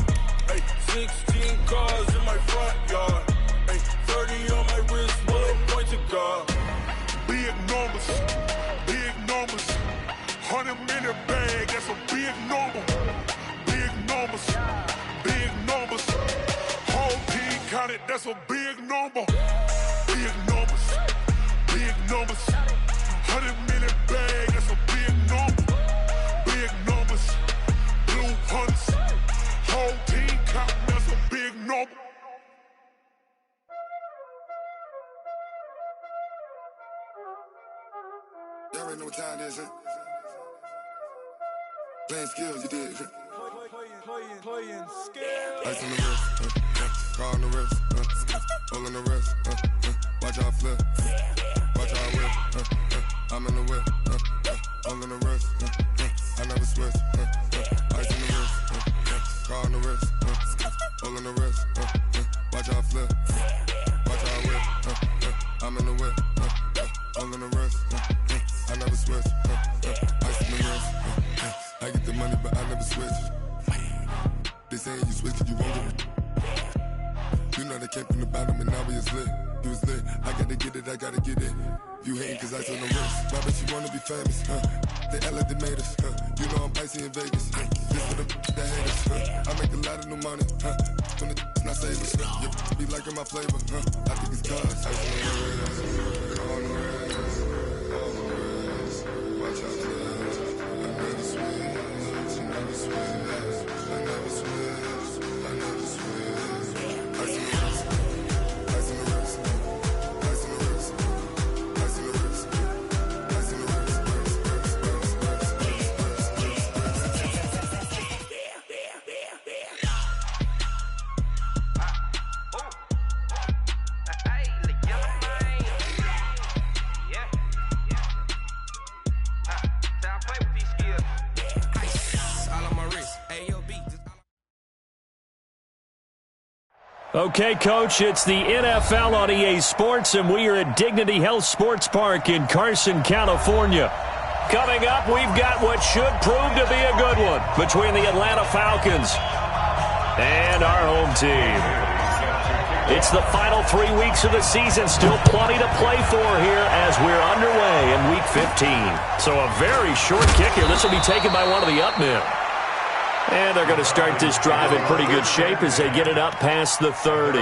[SPEAKER 9] Hey, 16 cars in my front yard. Hey, 30 on my wrist, bullet point to God.
[SPEAKER 8] Big numbers, 100-minute bag, that's a big number. Big numbers, whole team counted, that's a big number. Big numbers, 100-minute bag, that's a big number. Big numbers, blue hunts, whole team counting, that's a big number.
[SPEAKER 11] Y'all already know what time it is, huh? Playing skills, you did.
[SPEAKER 12] Playing skills.
[SPEAKER 11] Ice on the wrist, car on the wrist, hole in the wrist, watch out flip, watch out whip, I'm in the whip, hole in the wrist, I never switch, ice on the wrist, car on the wrist, hole in the wrist, watch out flip, watch out whip, I'm in the whip, hole in the wrist, I never switch, ice on the wrist, I get the money but I never switch. They saying you switch it, you won't get it. You know they came from the bottom and now we is lit. You was lit, I gotta get it, I gotta get it. You hating cause I on the wrist. Why bet you wanna be famous, They act like they made us, You know I'm icy in Vegas, This for the that hate us, I make a lot of new money, When the not savers, You be liking my flavor, I think it's cause ice on the wrist, on the wrist.
[SPEAKER 1] Okay, Coach, it's the NFL on EA Sports, and we are at Dignity Health Sports Park in Carson, California. Coming up, we've got what should prove to be a good one between the Atlanta Falcons and our home team. It's the final 3 weeks of the season, still plenty to play for here as we're underway in Week 15. So a very short kick here. This will be taken by one of the up men. And they're going to start this drive in pretty good shape as they get it up past the 30.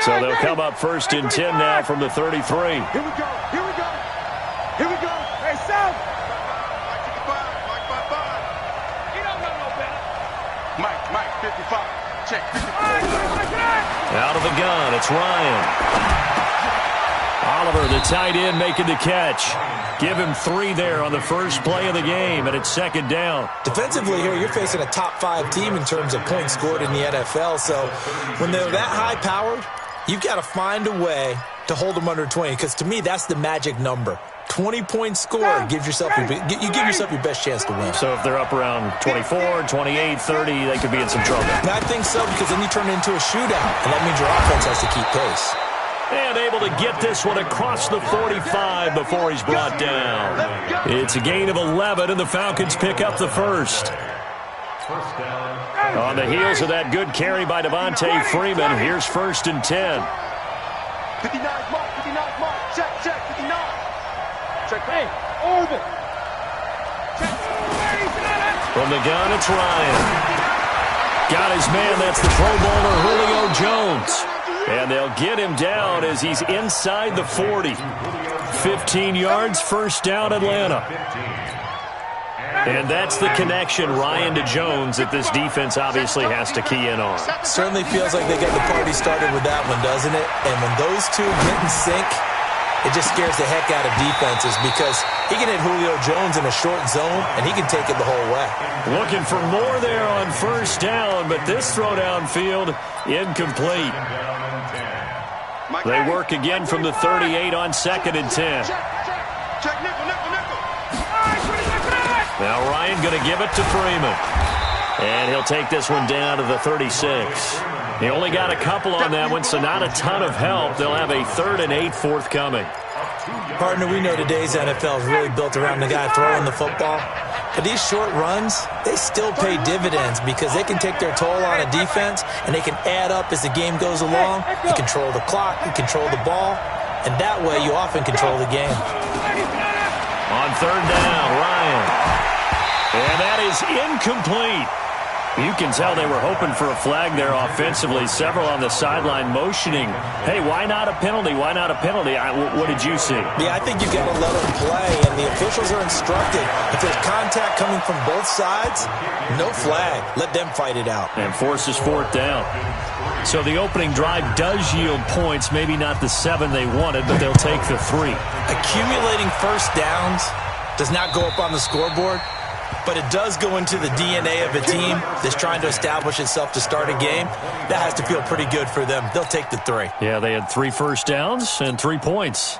[SPEAKER 1] So they'll come up first and 10 now from the 33.
[SPEAKER 3] Here we go. Here we go. Here we go. Hey, Sam. Mike, 55. Check, 55.
[SPEAKER 1] Out of the gun, it's Ryan. Oliver, the tight end, making the catch. Give him 3 there on the first play of the game, and it's second down.
[SPEAKER 4] Defensively here, you're facing a top-5 team in terms of points scored in the NFL, so when they're that high-powered, you've got to find a way to hold them under 20, because to me, that's the magic number. 20 points scored gives yourself you give yourself your best chance to win.
[SPEAKER 1] So if they're up around 24, 28, 30, they could be in some trouble.
[SPEAKER 4] I think so, because then you turn it into a shootout, and that means your offense has to keep pace.
[SPEAKER 1] And able to get this one across the 45 before he's brought down. It's a gain of 11, and the Falcons pick up the first. On the heels of that good carry by Devontae Freeman, here's first and 10.
[SPEAKER 3] 59 mark, check, 59. Check, hey, orbit. Check.
[SPEAKER 1] From the gun, it's Ryan. Got his man, that's the Pro Bowler Julio Jones. And they'll get him down as he's inside the 40. 15 yards, first down, Atlanta. And that's the connection, Ryan to Jones, that this defense obviously has to key in on.
[SPEAKER 4] Certainly feels like they got the party started with that one, doesn't it? And when those two get in sync, it just scares the heck out of defenses because he can hit Julio Jones in a short zone, and he can take it the whole way.
[SPEAKER 1] Looking for more there on first down, but this throw downfield, incomplete. They work again from the 38 on second and 10.
[SPEAKER 3] Check, nickel.
[SPEAKER 1] Now Ryan going to give it to Freeman. And he'll take this one down to the 36. He only got a couple on that one, so not a ton of help. They'll have a 3rd and 8 forthcoming.
[SPEAKER 4] Partner, we know today's NFL is really built around the guy throwing the football. But these short runs, they still pay dividends because they can take their toll on a defense, and they can add up as the game goes along. You control the clock, you control the ball, and that way you often control the game.
[SPEAKER 1] On third down, Ryan. And that is incomplete. You can tell they were hoping for a flag there offensively. Several on the sideline motioning. Hey, why not a penalty? Why not a penalty? What did you see?
[SPEAKER 4] Yeah, I think you've got to let them play, and the officials are instructed. If there's contact coming from both sides, no flag. Let them fight it out.
[SPEAKER 1] And forces fourth down. So the opening drive does yield points. Maybe not the 7 they wanted, but they'll take the 3.
[SPEAKER 4] Accumulating first downs does not go up on the scoreboard, but it does go into the DNA of a team that's trying to establish itself to start a game. That has to feel pretty good for them. They'll take the 3.
[SPEAKER 1] Yeah, they had 3 first downs and 3 points.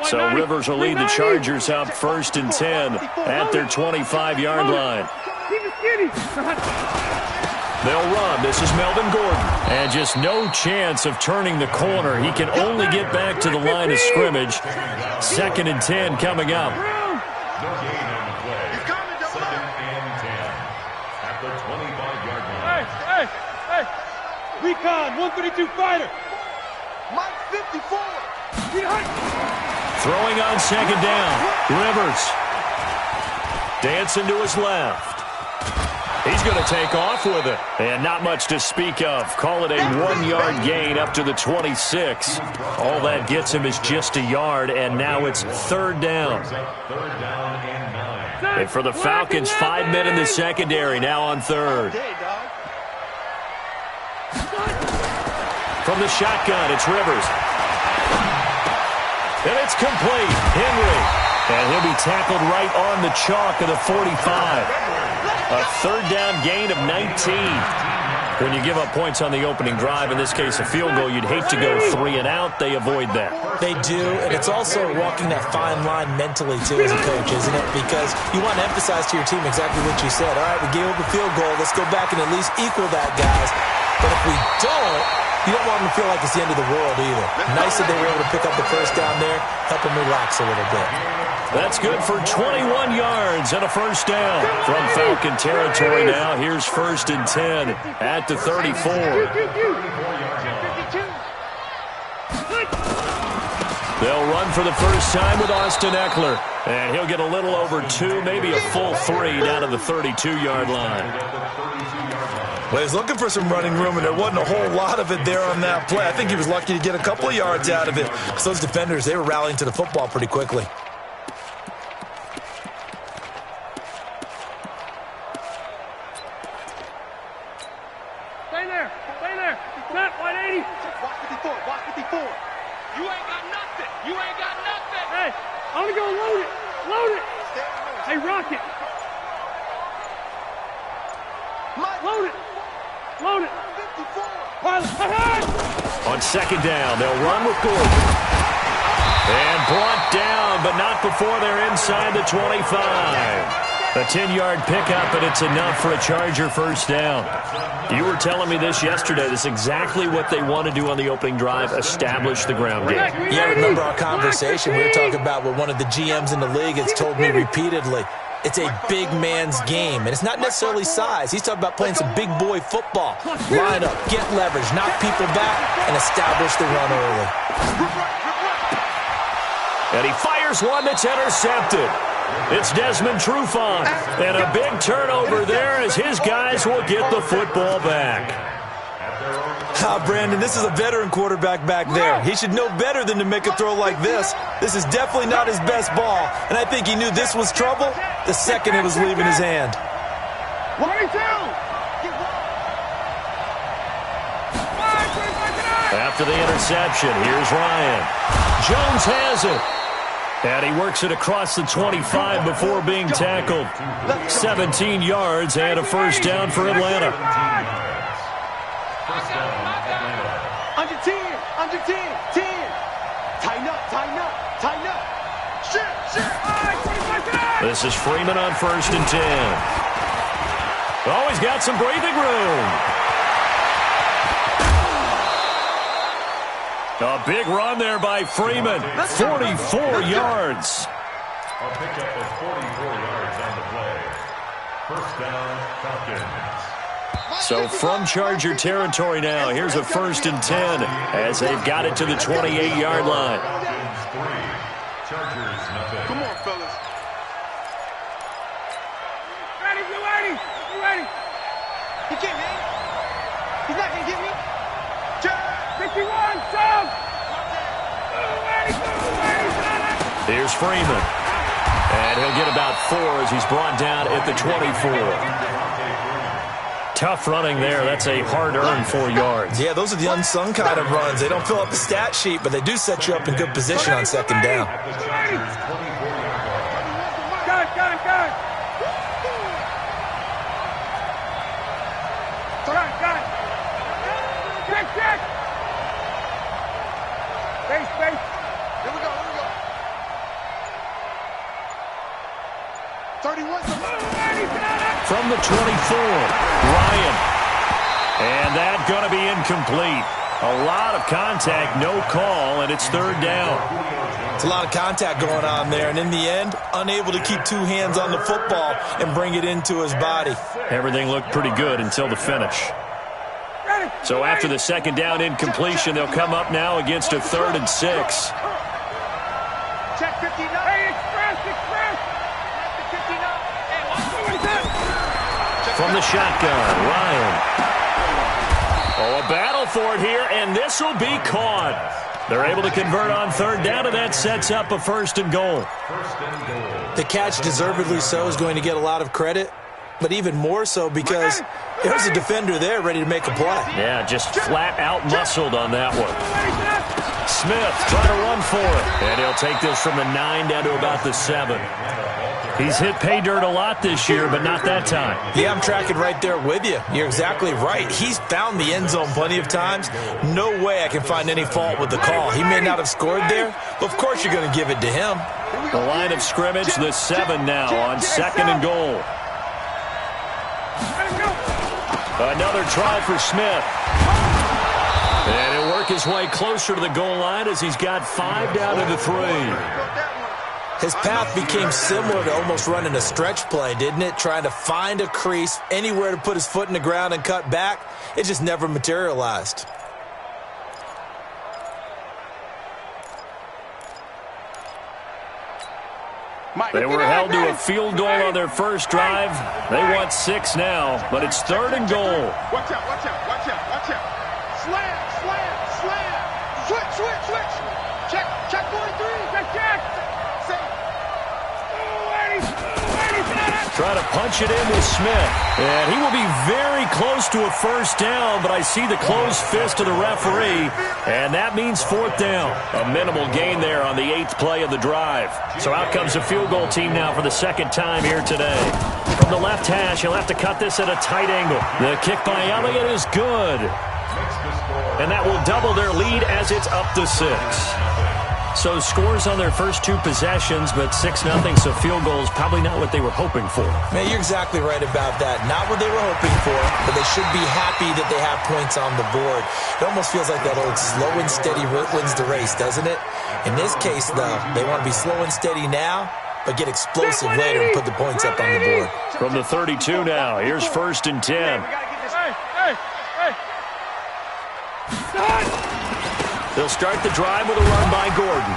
[SPEAKER 1] So Rivers will lead the Chargers out first and 10 at their 25-yard line. They'll run. This is Melvin Gordon. And just no chance of turning the corner. He can only get back to the line of scrimmage. 2nd and 10 coming up.
[SPEAKER 2] No gain on the play. 2nd and 10 at the 25-yard line.
[SPEAKER 12] Hey! Recon, 132 fighter.
[SPEAKER 3] Mike 54.
[SPEAKER 1] Throwing on second down. Rivers. Dancing to his left. He's going to take off with it. And not much to speak of. Call it a 1-yard gain up to the 26. All that gets him is just a yard, and now it's 3rd down.
[SPEAKER 2] 3rd down and 9.
[SPEAKER 1] And for the Falcons, 5 men in the secondary, now on third. From the shotgun, it's Rivers. And it's complete. Henry. And he'll be tackled right on the chalk of the 45. A third down gain of 19. When you give up points on the opening drive, in this case a field goal, you'd hate to go 3 and out. They avoid that.
[SPEAKER 4] They do, and it's also walking that fine line mentally, too, as a coach, isn't it? Because you want to emphasize to your team exactly what you said. All right, we gave up a field goal. Let's go back and at least equal that, guys. But if we don't, you don't want them to feel like it's the end of the world either. Nice that they were able to pick up the first down there, help them relax a little bit.
[SPEAKER 1] That's good for 21 yards and a first down. From Falcon territory now, here's 1st and 10 at the 34. They'll run for the first time with Austin Eckler. And he'll get a little over 2, maybe a full 3 down to the 32-yard line.
[SPEAKER 4] Well, he's looking for some running room, and there wasn't a whole lot of it there on that play. I think he was lucky to get a couple of yards out of it. Because those defenders, they were rallying to the football pretty quickly.
[SPEAKER 12] Stay there. Stay there. Snap, 180.
[SPEAKER 3] Watch 54. Watch 54. You ain't got nothing. You ain't got nothing.
[SPEAKER 12] Hey, I'm going to go load it. Load it. Hey, Rocket. Load it. Load it. 54.
[SPEAKER 1] On second down, they'll run with Gordon. And brought down, but not before they're inside the 25. A 10-yard pickup, and it's enough for a Charger first down. You were telling me this yesterday. This is exactly what they want to do on the opening drive, establish the ground game.
[SPEAKER 4] Yeah, remember our conversation. We were talking about what one of the GMs in the league has told me repeatedly. It's a big man's game, and it's not necessarily size. He's talking about playing some big boy football. Line up, get leverage, knock people back, and establish the run early.
[SPEAKER 1] And he fires one that's intercepted. It's Desmond Trufant, and a big turnover there as his guys will get the football back.
[SPEAKER 4] Brandon, this is a veteran quarterback back there. He should know better than to make a throw like this. This is definitely not his best ball, and I think he knew this was trouble the second it was leaving his hand.
[SPEAKER 12] 22.
[SPEAKER 1] After the interception, here's Ryan. Jones has it. And he works it across the 25 before being tackled. 17 yards and a first down for Atlanta.
[SPEAKER 3] Under 10, under 10, 10. Tighten up, tighten up, tighten up.
[SPEAKER 1] This is Freeman on 1st and 10. Oh, he's got some breathing room. A big run there by Freeman. 44 yards.
[SPEAKER 2] A pickup of 44 yards on the play. First down, Falcons.
[SPEAKER 1] So from Charger territory now, here's a 1st and 10 as they've got it to the 28-yard line.
[SPEAKER 2] Falcons 3, Chargers nothing.
[SPEAKER 3] Come on, fellas.
[SPEAKER 12] Ready, you ready? You ready?
[SPEAKER 3] He can't hit. He's not going to get me.
[SPEAKER 12] 51, Sam!
[SPEAKER 1] Here's Freeman. And he'll get about 4 as he's brought down at the 24. Tough running there. That's a hard-earned 4 yards.
[SPEAKER 4] Yeah, those are the unsung kind of runs. They don't fill up the stat sheet, but they do set you up in good position on second down.
[SPEAKER 12] Got it. Check. Space.
[SPEAKER 3] Here we go. 31.
[SPEAKER 1] From the 24, Ryan. And that going to be incomplete. A lot of contact, no call, and it's 3rd down.
[SPEAKER 4] It's a lot of contact going on there, and in the end, unable to keep 2 hands on the football and bring it into his body.
[SPEAKER 1] Everything looked pretty good until the finish. So after the second down incompletion, they'll come up now against a 3rd and 6.
[SPEAKER 3] Check 59.
[SPEAKER 12] Hey, express.
[SPEAKER 1] From the shotgun, Ryan. Oh, a battle for it here, and this will be caught. They're able to convert on third down, and that sets up a 1st and goal.
[SPEAKER 4] The catch, deservedly so, is going to get a lot of credit, but even more so because there's a defender there ready to make a play.
[SPEAKER 1] Yeah, just flat out muscled on that one. Smith trying to run for it, and he'll take this from the 9 down to about the 7. He's hit pay dirt a lot this year, but not that time.
[SPEAKER 4] Yeah, I'm tracking right there with you. You're exactly right. He's found the end zone plenty of times. No way I can find any fault with the call. He may not have scored there, but of course you're going to give it to him.
[SPEAKER 1] The line of scrimmage, the 7 now on 2nd and goal. Another try for Smith. And he'll work his way closer to the goal line as he's got 5 down to the 3.
[SPEAKER 4] His path became similar to almost running a stretch play, didn't it? Trying to find a crease, anywhere to put his foot in the ground and cut back. It just never materialized.
[SPEAKER 1] They were held to a field goal on their first drive. They want 6 now, but it's 3rd and goal.
[SPEAKER 3] Watch out, watch out, watch out, watch out. Slam, slam, slam. Switch, switch, switch. Check 43. Check.
[SPEAKER 1] Try to punch it in with Smith. And he will be very close to a 1st down, but I see the closed fist of the referee, and that means 4th down. A minimal gain there on the 8th play of the drive. So out comes the field goal team now for the 2nd time here today. From the left hash, he'll have to cut this at a tight angle. The kick by Elliott is good. And that will double their lead as it's up to 6. So scores on their first 2 possessions, but 6-0, so field goals probably not what they were hoping for.
[SPEAKER 4] Man, you're exactly right about that. Not what they were hoping for, but they should be happy that they have points on the board. It almost feels like that old slow and steady wins the race, doesn't it? In this case, though, they want to be slow and steady now, but get explosive later and put the points up on the board.
[SPEAKER 1] From the 32 now, here's 1st and 10. They'll start the drive with a run by Gordon.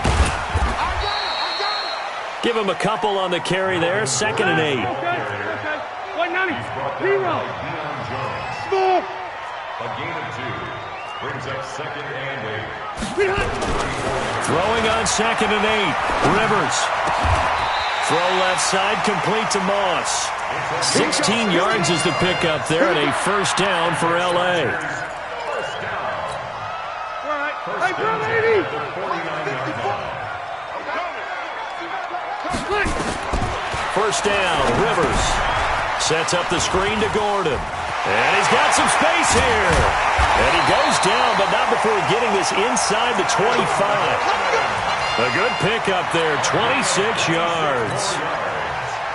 [SPEAKER 1] Give him a couple on the carry there. 2nd and 8.
[SPEAKER 12] Okay. 190. Zero.
[SPEAKER 2] A gain of 2 brings up 2nd and 8.
[SPEAKER 1] Throwing on 2nd and 8. Rivers. Throw left side, complete to Moss. 16 yards is the pickup there, and a 1st down for L.A.
[SPEAKER 12] Hey, bro, 80.
[SPEAKER 1] First down, Rivers. Sets up the screen to Gordon. And he's got some space here. And he goes down, but not before getting this inside the 25. A good pickup there, 26 yards.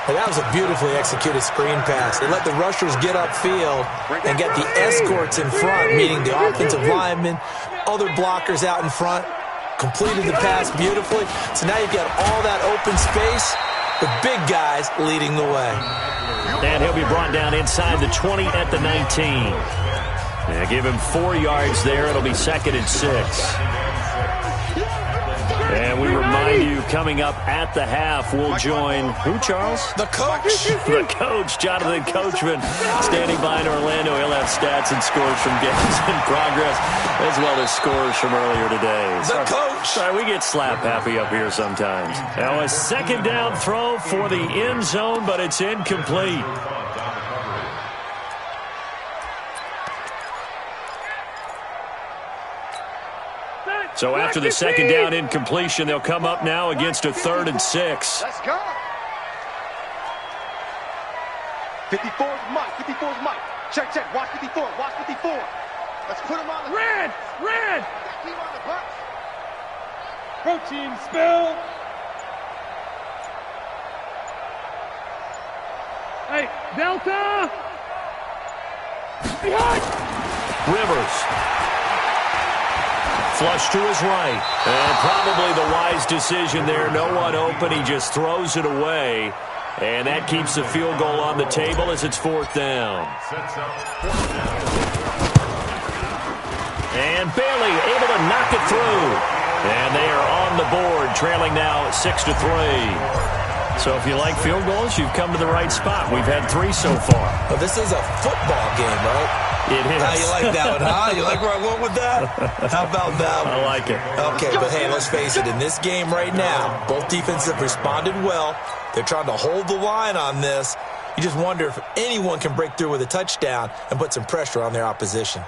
[SPEAKER 4] Well, that was a beautifully executed screen pass. They let the rushers get upfield and get the escorts in front, meaning the offensive linemen, other blockers out in front, completed the pass beautifully. So now you've got all that open space with big guys leading the way.
[SPEAKER 1] And he'll be brought down inside the 20 at the 19. Yeah, give him 4 yards there. It'll be 2nd and 6. And we remind you, coming up at the half, we'll join who, Charles?
[SPEAKER 4] The coach.
[SPEAKER 1] The coach, Jonathan Coachman, standing by in Orlando. He'll have stats and scores from games in progress, as well as scores from earlier today.
[SPEAKER 4] The coach.
[SPEAKER 1] Sorry, we get slap happy up here sometimes. Now a 2nd down throw for the end zone, but it's incomplete. So after the 2nd down incompletion, they'll come up now against a 3rd and 6.
[SPEAKER 3] Let's go. 54's Mike. 54's Mike. Check. Watch 54. Watch 54. Let's put him on the
[SPEAKER 12] Red.
[SPEAKER 3] team on the bus.
[SPEAKER 12] Protein spill. Hey, Delta. Behind.
[SPEAKER 1] Rivers. Flush to his right. And probably the wise decision there. No one open. He just throws it away. And that keeps the field goal on the table as it's 4th down. And Bailey able to knock it through. And they are on the board, trailing now 6-3. So if you like field goals, you've come to the right spot. We've had 3 so far.
[SPEAKER 4] Well, this is a football game, right?
[SPEAKER 1] It is.
[SPEAKER 4] How you like that one, huh? You like where I went with that? How about that one?
[SPEAKER 1] I like it.
[SPEAKER 4] Okay, but hey, let's face it. In this game right now, both defenses have responded well. They're trying to hold the line on this. You just wonder if anyone can break through with a touchdown and put some pressure on their opposition.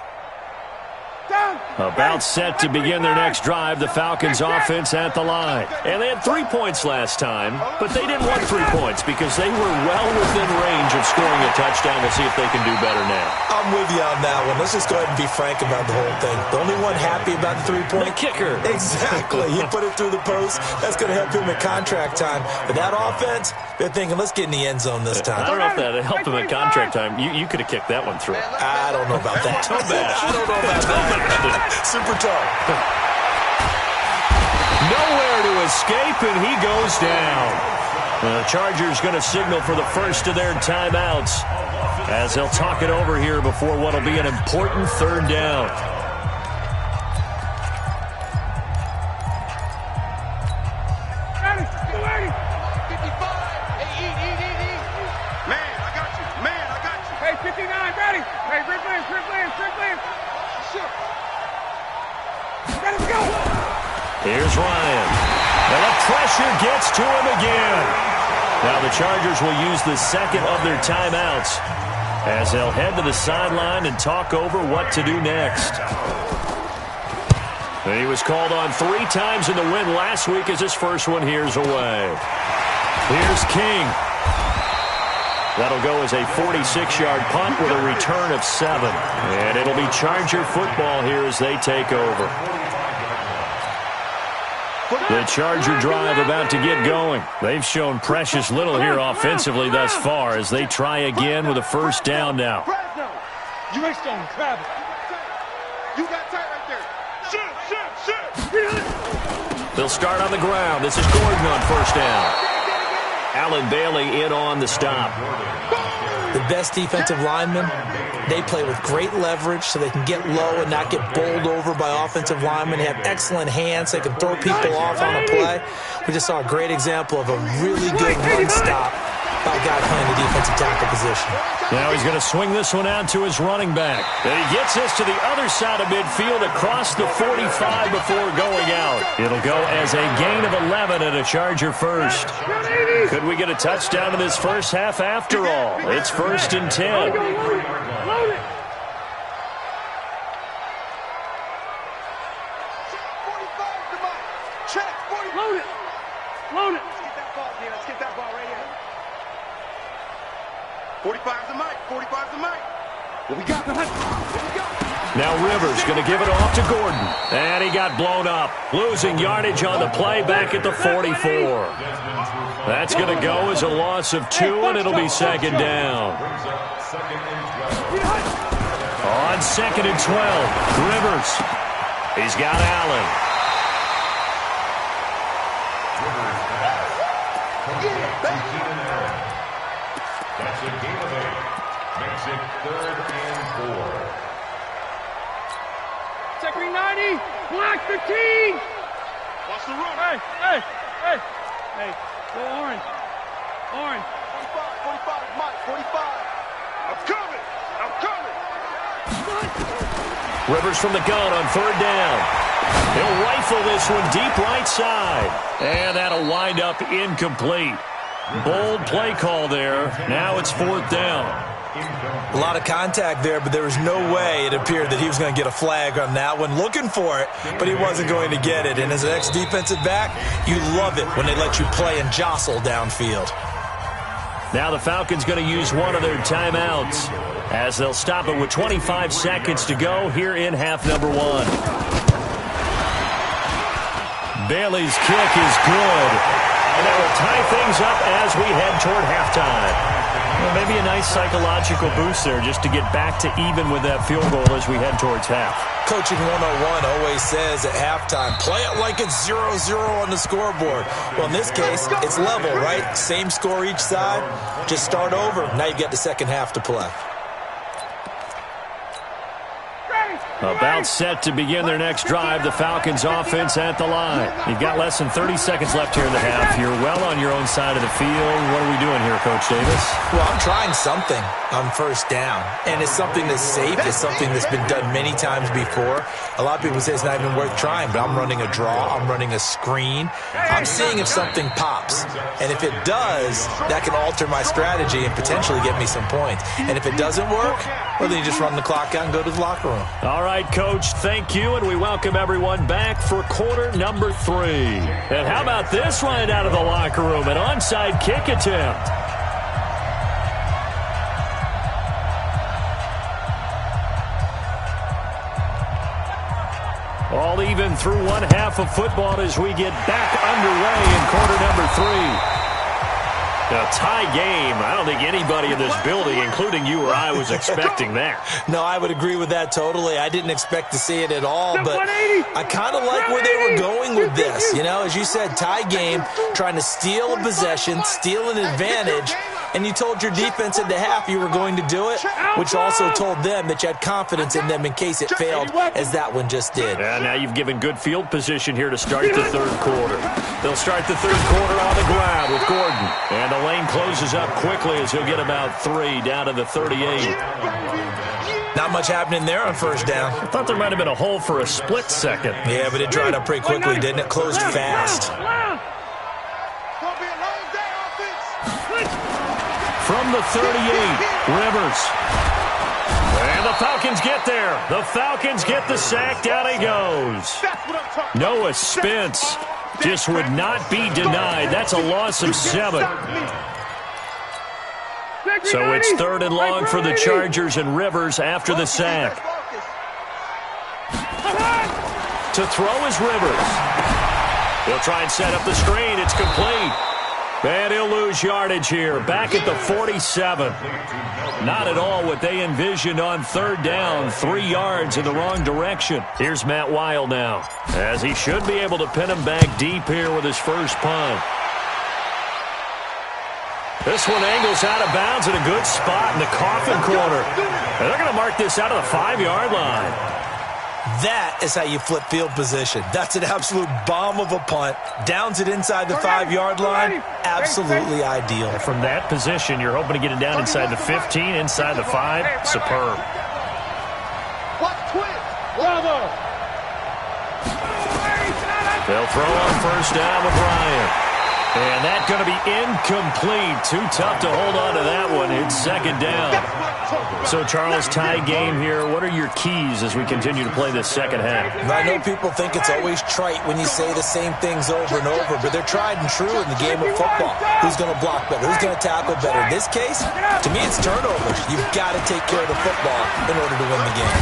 [SPEAKER 1] About set to begin their next drive, the Falcons offense at the line. And they had 3 points last time, but they didn't want 3 points because they were well within range of scoring a touchdown. We'll see if they can do better now.
[SPEAKER 4] I'm with you on that one. Let's just go ahead and be frank about the whole thing. The only one happy about the 3-point?
[SPEAKER 1] The kicker.
[SPEAKER 4] Exactly. He put it through the post. That's going to help him at contract time. But that offense, they're thinking, let's get in the end zone this time.
[SPEAKER 1] I don't know if that helped him at contract time. You could have kicked that one through.
[SPEAKER 4] I don't know about that.
[SPEAKER 1] Toe bash.
[SPEAKER 4] I don't know about that. Super toe.
[SPEAKER 1] Nowhere to escape, and he goes down. The Chargers going to signal for the first of their timeouts as they'll talk it over here before what will be an important third down.
[SPEAKER 12] Hey, 59, ready. Hey, Rick Lance. Let us go.
[SPEAKER 1] Here's Ryan. And the pressure gets to him again. Now the Chargers will use the second of their timeouts as they'll head to the sideline and talk over what to do next. And he was called on 3 times in the win last week as his first one here's away. Here's King. That'll go as a 46-yard punt with a return of 7. And it'll be Charger football here as they take over. The Charger drive about to get going. They've shown precious little here offensively thus far as they try again with a first down now.
[SPEAKER 12] You ain't stone, grab it. You got tight right there. Shoot.
[SPEAKER 1] They'll start on the ground. This is Gordon on first down. Allen Bailey in on the stop.
[SPEAKER 4] The best defensive linemen, they play with great leverage so they can get low and not get bowled over by offensive linemen. They have excellent hands. They can throw people off on a play. We just saw a great example of a really good run stop by a guy playing the defensive tackle position.
[SPEAKER 1] Now he's going to swing this one out to his running back. And he gets this to the other side of midfield across the 45 before going out. It'll go as a gain of 11 and a Charger first. Could we get a touchdown in this first half after all? It's 1st and 10.
[SPEAKER 12] Load it. Load it.
[SPEAKER 3] Let's get that ball right here. 45's the mic. 45's the mic. What we got?
[SPEAKER 1] Now Rivers going to give it off to Gordon. And he got blown up. Losing yardage on the play back at the 44. That's going to go as a loss of 2, and it'll be 2nd down. On 2nd and 12, Rivers. He's got Allen.
[SPEAKER 2] That's a gain of 8. Makes it 3rd and 4.
[SPEAKER 12] Second 90. Black 15.
[SPEAKER 3] Watch the run.
[SPEAKER 12] Hey. Go orange.
[SPEAKER 3] 45, Mike, 45. I'm coming.
[SPEAKER 1] Rivers from the gun on 3rd down. He'll rifle this one deep right side. And that'll wind up incomplete. Bold play call there. Now it's 4th down.
[SPEAKER 4] A lot of contact there, but there was no way it appeared that he was going to get a flag on that one. Looking for it, but he wasn't going to get it. And as an ex-defensive back, you love it when they let you play and jostle downfield.
[SPEAKER 1] Now the Falcons going to use one of their timeouts as they'll stop it with 25 seconds to go here in half number 1. Bailey's kick is good. And that will tie things up as we head toward halftime. Well, maybe a nice psychological boost there just to get back to even with that field goal as we head towards half.
[SPEAKER 4] Coaching 101 always says at halftime, play it like it's 0-0 on the scoreboard. Well, in this case, it's level, right? Same score each side. Just start over. Now you get the second half to play.
[SPEAKER 1] About set to begin their next drive. The Falcons offense at the line. You've got less than 30 seconds left here in the half. You're well on your own side of the field. What are we doing here, Coach Davis?
[SPEAKER 4] Well, I'm trying something on first down, and it's something that's safe. It's something that's been done many times before. A lot of people say it's not even worth trying, but I'm running a draw. I'm running a screen. I'm seeing if something pops, and if it does, that can alter my strategy and potentially get me some points. And if it doesn't work, well, then you just run the clock out and go to the locker room.
[SPEAKER 1] All right, Coach, thank you, and we welcome everyone back for quarter number 3. And how about this right out of the locker room, an onside kick attempt. All even through one half of football as we get back underway in quarter number 3. A tie game. I don't think anybody in this building, including you or I, was expecting that.
[SPEAKER 4] No, I would agree with that totally. I didn't expect to see it at all, but I kind of like where they were going with this. You know, as you said, tie game, trying to steal a possession, steal an advantage, and you told your defense in the half you were going to do it, which also told them that you had confidence in them in case it failed, as that one just did.
[SPEAKER 1] And now you've given good field position here to start the third quarter. They'll start the third quarter on the ground with Gordon. And the lane closes up quickly as he'll get about 3 down to the 38.
[SPEAKER 4] Not much happening there on first down.
[SPEAKER 1] I thought there might have been a hole for a split second.
[SPEAKER 4] Yeah, but it dried up pretty quickly, didn't it? Closed fast.
[SPEAKER 1] From the 38, Rivers. And the Falcons get there. The Falcons get the sack. Down he goes. Noah Spence just would not be denied. That's a loss of 7. So it's 3rd and long for the Chargers and Rivers after the sack. To throw is Rivers. He'll try and set up the screen. It's complete. And he'll lose yardage here. Back at the 47. Not at all what they envisioned on 3rd down. 3 yards in the wrong direction. Here's Matt Weil now, as he should be able to pin him back deep here with his first punt. This one angles out of bounds at a good spot in the coffin corner. And they're going to mark this out of the 5-yard line.
[SPEAKER 4] That is how you flip field position. That's an absolute bomb of a punt. Downs it inside the 5-yard line. Absolutely ideal.
[SPEAKER 1] From that position, you're hoping to get it down inside the 15, inside the 5. Superb. They'll throw on first down with Ryan. And that's going to be incomplete. Too tough to hold on to that one. It's 2nd down. So, Charles, tie game here. What are your keys as we continue to play this second half?
[SPEAKER 4] I know people think it's always trite when you say the same things over and over, but they're tried and true in the game of football. Who's going to block better? Who's going to tackle better? In this case, to me, it's turnovers. You've got to take care of the football in order to win the game.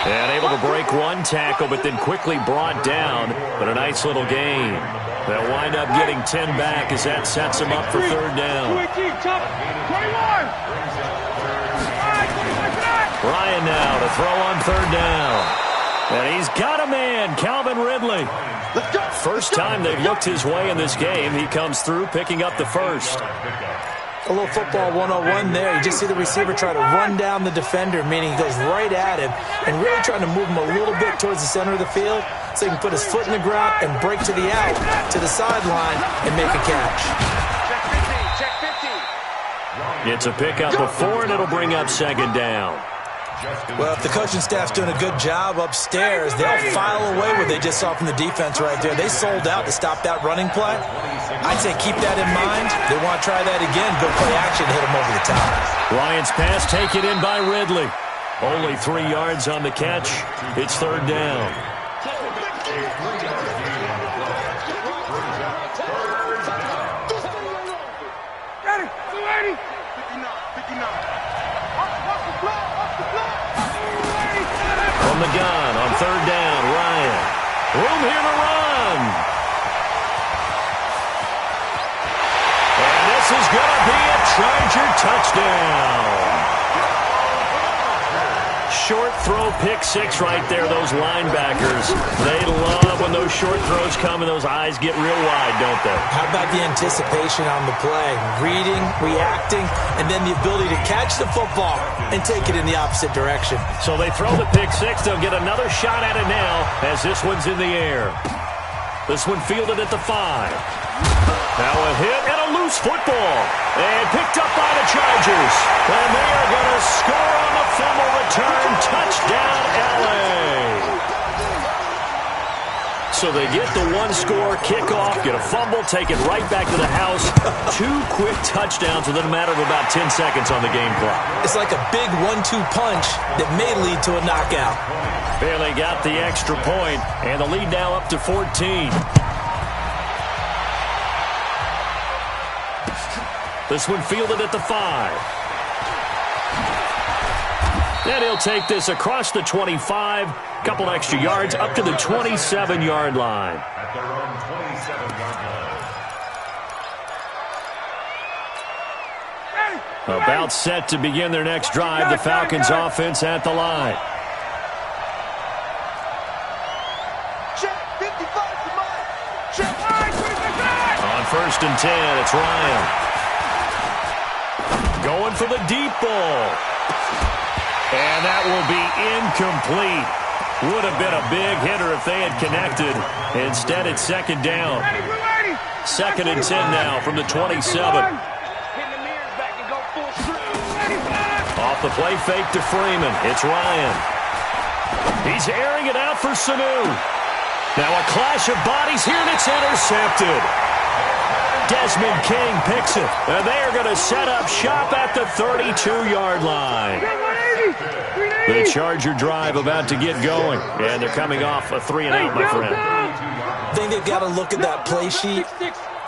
[SPEAKER 1] And able to break one tackle, but then quickly brought down. But a nice little gain. They'll wind up getting 10 back as that sets them up for 3rd down. Ryan now to throw on 3rd down. And he's got a man, Calvin Ridley. First time they've looked his way in this game. He comes through picking up the first.
[SPEAKER 4] A little football 101 there. You just see the receiver try to run down the defender, meaning he goes right at him and really trying to move him a little bit towards the center of the field so he can put his foot in the ground and break to the out, to the sideline, and make a catch.
[SPEAKER 1] It's a pickup of 4, and it'll bring up 2nd down.
[SPEAKER 4] Well, if the coaching staff's doing a good job upstairs, they'll file away what they just saw from the defense right there. They sold out to stop that running play. I'd say keep that in mind. They want to try that again. Go play action, hit them over the top.
[SPEAKER 1] Ryan's pass taken in by Ridley. Only 3 yards on the catch. It's 3rd down. From the gun on 3rd down, Ryan. Room here to run. And this is going to be a Charger touchdown. short throw pick six right there, those linebackers. They love when those short throws come and those eyes get real wide, don't they?
[SPEAKER 4] How about the anticipation on the play? Reading, reacting, and then the ability to catch the football and take it in the opposite direction.
[SPEAKER 1] So they throw the pick six. They'll get another shot at it now as this one's in the air. This one fielded at the 5. Now a hit and a loose football. And picked up by the Chargers. And they are going to score on the fumble return. Touchdown, LA. So they get the one-score kickoff, get a fumble, take it right back to the house. 2 quick touchdowns within a matter of about 10 seconds on the game clock.
[SPEAKER 4] It's like a big 1-2 punch that may lead to a knockout.
[SPEAKER 1] Bailey got the extra point, and the lead now up to 14. This one fielded at the 5. And he'll take this across the 25. Couple extra yards up to the 27-yard line.
[SPEAKER 2] At their own 27-yard line.
[SPEAKER 1] About set to begin their next drive. The Falcons offense at the line. On 1st and 10, it's Ryan. Going for the deep ball. And that will be incomplete. Would have been a big hitter if they had connected. Instead, it's 2nd down. 2nd and 10 now from the 27. Off the play fake to Freeman. It's Ryan. He's airing it out for Sanu. Now a clash of bodies here, and it's intercepted. Desmond King picks it, and they are going to set up shop at the 32-yard line. The Charger drive about to get going, and they're coming off a 3-and-out, my friend.
[SPEAKER 4] I think they've got to look at that play sheet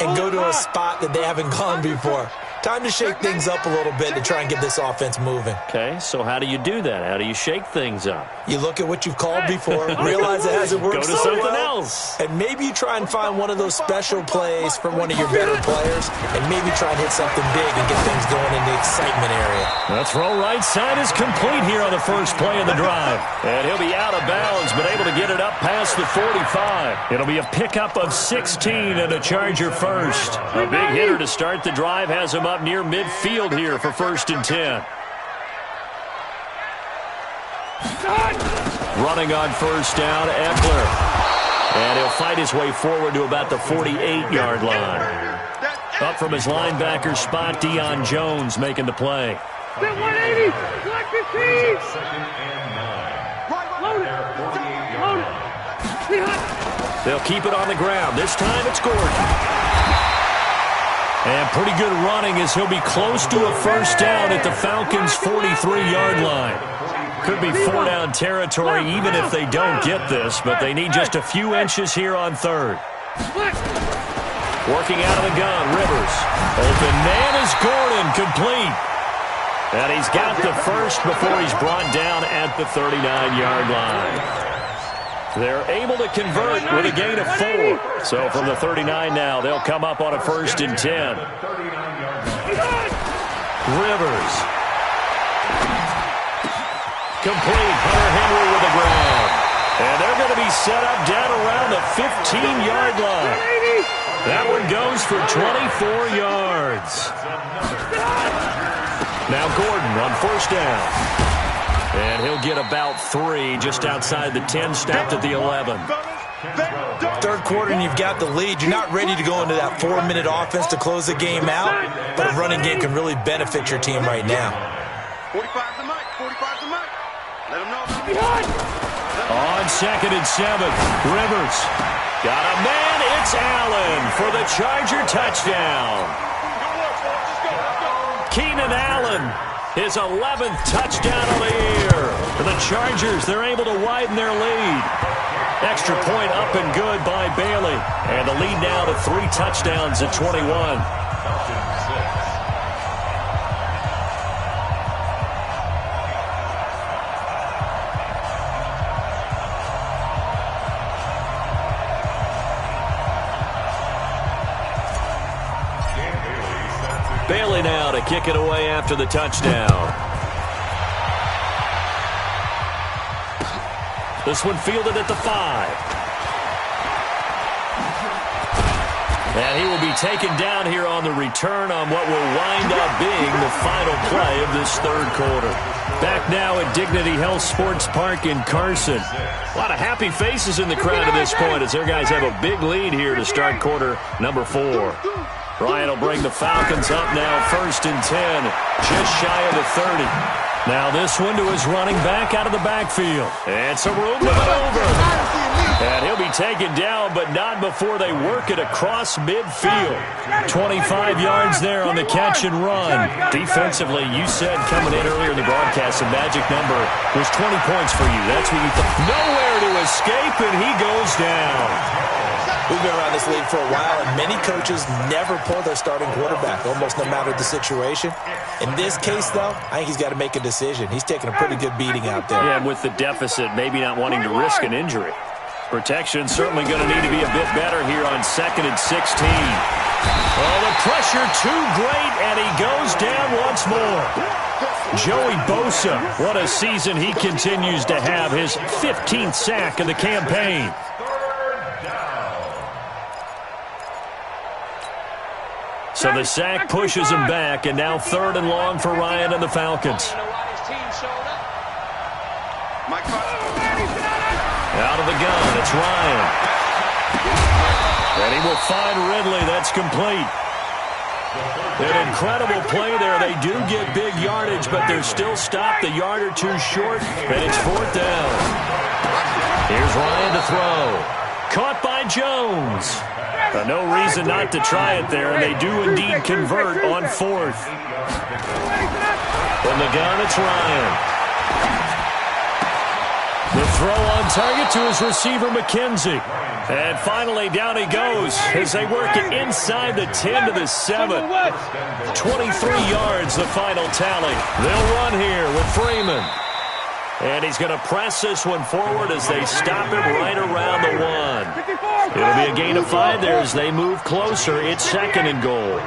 [SPEAKER 4] and go to a spot that they haven't gone before. Time to shake things up a little bit to try and get this offense moving.
[SPEAKER 1] Okay, so how do you do that? How do you shake things up?
[SPEAKER 4] You look at what you've called before, realize it hasn't worked
[SPEAKER 1] Go to
[SPEAKER 4] so
[SPEAKER 1] something
[SPEAKER 4] well,
[SPEAKER 1] else.
[SPEAKER 4] and maybe you try and find one of those special plays from one of your better players, and maybe try and hit something big and get things going in the excitement area.
[SPEAKER 1] The throw right side is complete here on the first play of the drive. And he'll be out of bounds, but able to get it up past the 45. It'll be a pickup of 16 and a Charger first. A big hitter to start the drive has him up near midfield here for 1st and 10. Running on 1st down, Eckler. And he'll fight his way forward to about the 48-yard line. Up from his linebacker spot, Deion Jones making the play.
[SPEAKER 12] 180, 115.
[SPEAKER 2] 2nd and 9.
[SPEAKER 12] Load it. Load it.
[SPEAKER 1] They'll keep it on the ground. This time it's Gordon. And pretty good running as he'll be close to a 1st down at the Falcons' 43-yard line. Could be 4-down territory even if they don't get this, but they need just a few inches here on 3rd. Working out of the gun, Rivers. Open man is Gordon, complete. And he's got the first before he's brought down at the 39-yard line. They're able to convert with a gain of 4. So from the 39 now, they'll come up on a 1st and 10. Rivers. Complete. Hunter Henry with the ground. And they're going to be set up down around the 15-yard line. That one goes for 24 yards. Now Gordon on 1st down. And he'll get about 3 just outside the 10, snapped at the 11.
[SPEAKER 4] 3rd quarter and you've got the lead. You're not ready to go into that 4-minute offense to close the game out, but a running game can really benefit your team right now.
[SPEAKER 3] 45's the mic. 45's the mic. Let them know.
[SPEAKER 1] On 2nd and 7, Rivers. Got a man. It's Allen for the Charger touchdown. Keenan Allen, his 11th touchdown of the year. For the Chargers, they're able to widen their lead. Extra point up and good by Bailey. And the lead now to 3 touchdowns at 21. Bailey now to kick it away after the touchdown. This one fielded at the 5. And he will be taken down here on the return on what will wind up being the final play of this third quarter. Back now at Dignity Health Sports Park in Carson. A lot of happy faces in the crowd at this point as their guys have a big lead here to start quarter number 4. Ryan will bring the Falcons up now, 1st and 10, just shy of the 30. Now this one to his running back out of the backfield. And some room to maneuver. And he'll be taken down, but not before they work it across midfield. 25 yards there on the catch and run. Defensively, you said coming in earlier in the broadcast, the magic number was 20 points for you. That's what you thought. Nowhere to escape, and he goes down.
[SPEAKER 4] We've been around this league for a while, and many coaches never pull their starting quarterback, almost no matter the situation. In this case, though, I think he's got to make a decision. He's taking a pretty good beating out there.
[SPEAKER 1] Yeah, and with the deficit, maybe not wanting to risk an injury. Protection certainly going to need to be a bit better here on 2nd and 16. Oh, the pressure too great, and he goes down once more. Joey Bosa, what a season he continues to have, his 15th sack of the campaign. So the sack pushes him back, and now 3rd and long for Ryan and the Falcons. Out of the gun, it's Ryan. And he will find Ridley. That's complete. An incredible play there. They do get big yardage, but they're still stopped a yard or two short, and it's 4th down. Here's Ryan to throw. Caught by Jones. No reason not to try it there, and they do indeed convert on 4th. From the gun, it's Ryan. The throw on target to his receiver, McKenzie. And finally, down he goes as they work it inside the 10 to the 7. 23 yards, the final tally. They'll run here with Freeman. And he's going to press this one forward as they stop him right around the 1. It'll be a gain of 5 there as they move closer. It's 2nd and goal.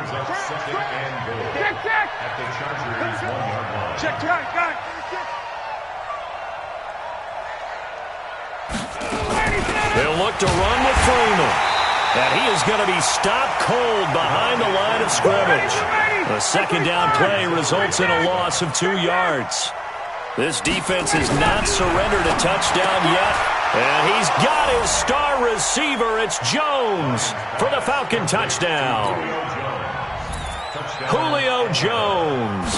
[SPEAKER 1] They'll look to run with Freeman. And he is going to be stopped cold behind the line of scrimmage. The 2nd down play results in a loss of 2 yards. This defense has not surrendered a touchdown yet. And he's got his star receiver. It's Jones for the Falcon touchdown. Julio Jones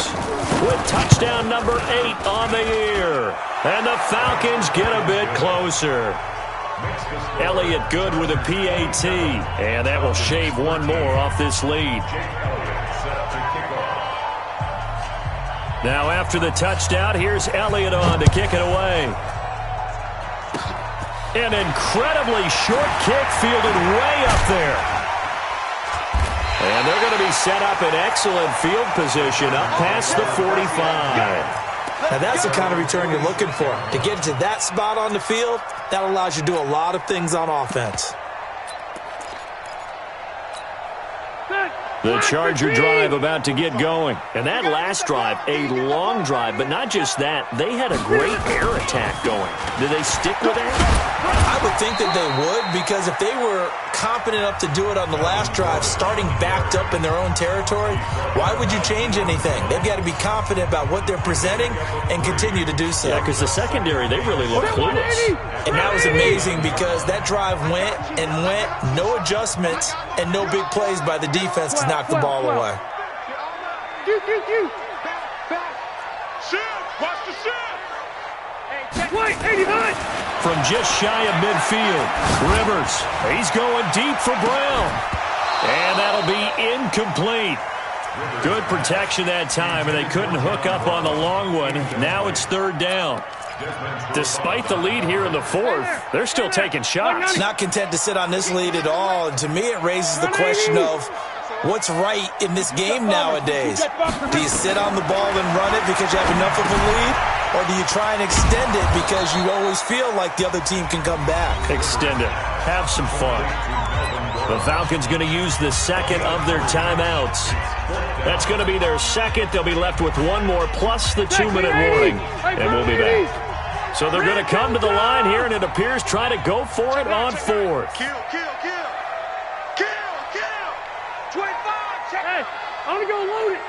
[SPEAKER 1] with touchdown number 8 on the year. And the Falcons get a bit closer. Elliott good with a PAT. And that will shave one more off this lead. Now after the touchdown, here's Elliott on to kick it away. An incredibly short kick fielded way up there. And they're going to be set up in excellent field position up past the 45.
[SPEAKER 4] Now that's the kind of return you're looking for. To get to that spot on the field, that allows you to do a lot of things on offense.
[SPEAKER 1] The Charger drive about to get going. And that last drive, a long drive, but not just that. They had a great air attack going. Did they stick with that?
[SPEAKER 4] I would think that they would, because if they were confident enough to do it on the last drive, starting backed up in their own territory, why would you change anything? They've got to be confident about what they're presenting and continue to do so.
[SPEAKER 1] Yeah, because the secondary, they really look clueless.
[SPEAKER 4] And that was amazing because that drive went and went, no adjustments and no big plays by the defense to knock the ball away.
[SPEAKER 8] Watch the shot.
[SPEAKER 1] From just shy of midfield, Rivers, he's going deep for Brown. And that'll be incomplete. Good protection that time, and they couldn't hook up on the long one. Now it's 3rd down. Despite the lead here in the 4th, they're still taking shots.
[SPEAKER 4] Not content to sit on this lead at all, and to me it raises the question of what's right in this game nowadays. Do you sit on the ball and run it because you have enough of a lead, or do you try and extend it because you always feel like the other team can come back?
[SPEAKER 1] Extend it. Have some fun. The Falcons going to use the 2nd of their timeouts. That's going to be their 2nd. They'll be left with one more plus the 2-minute warning, and we'll be back. So they're going to come to the line here, and it appears try to go for it on fourth.
[SPEAKER 3] Kill. 25, check.
[SPEAKER 12] Hey, I'm going to go load it.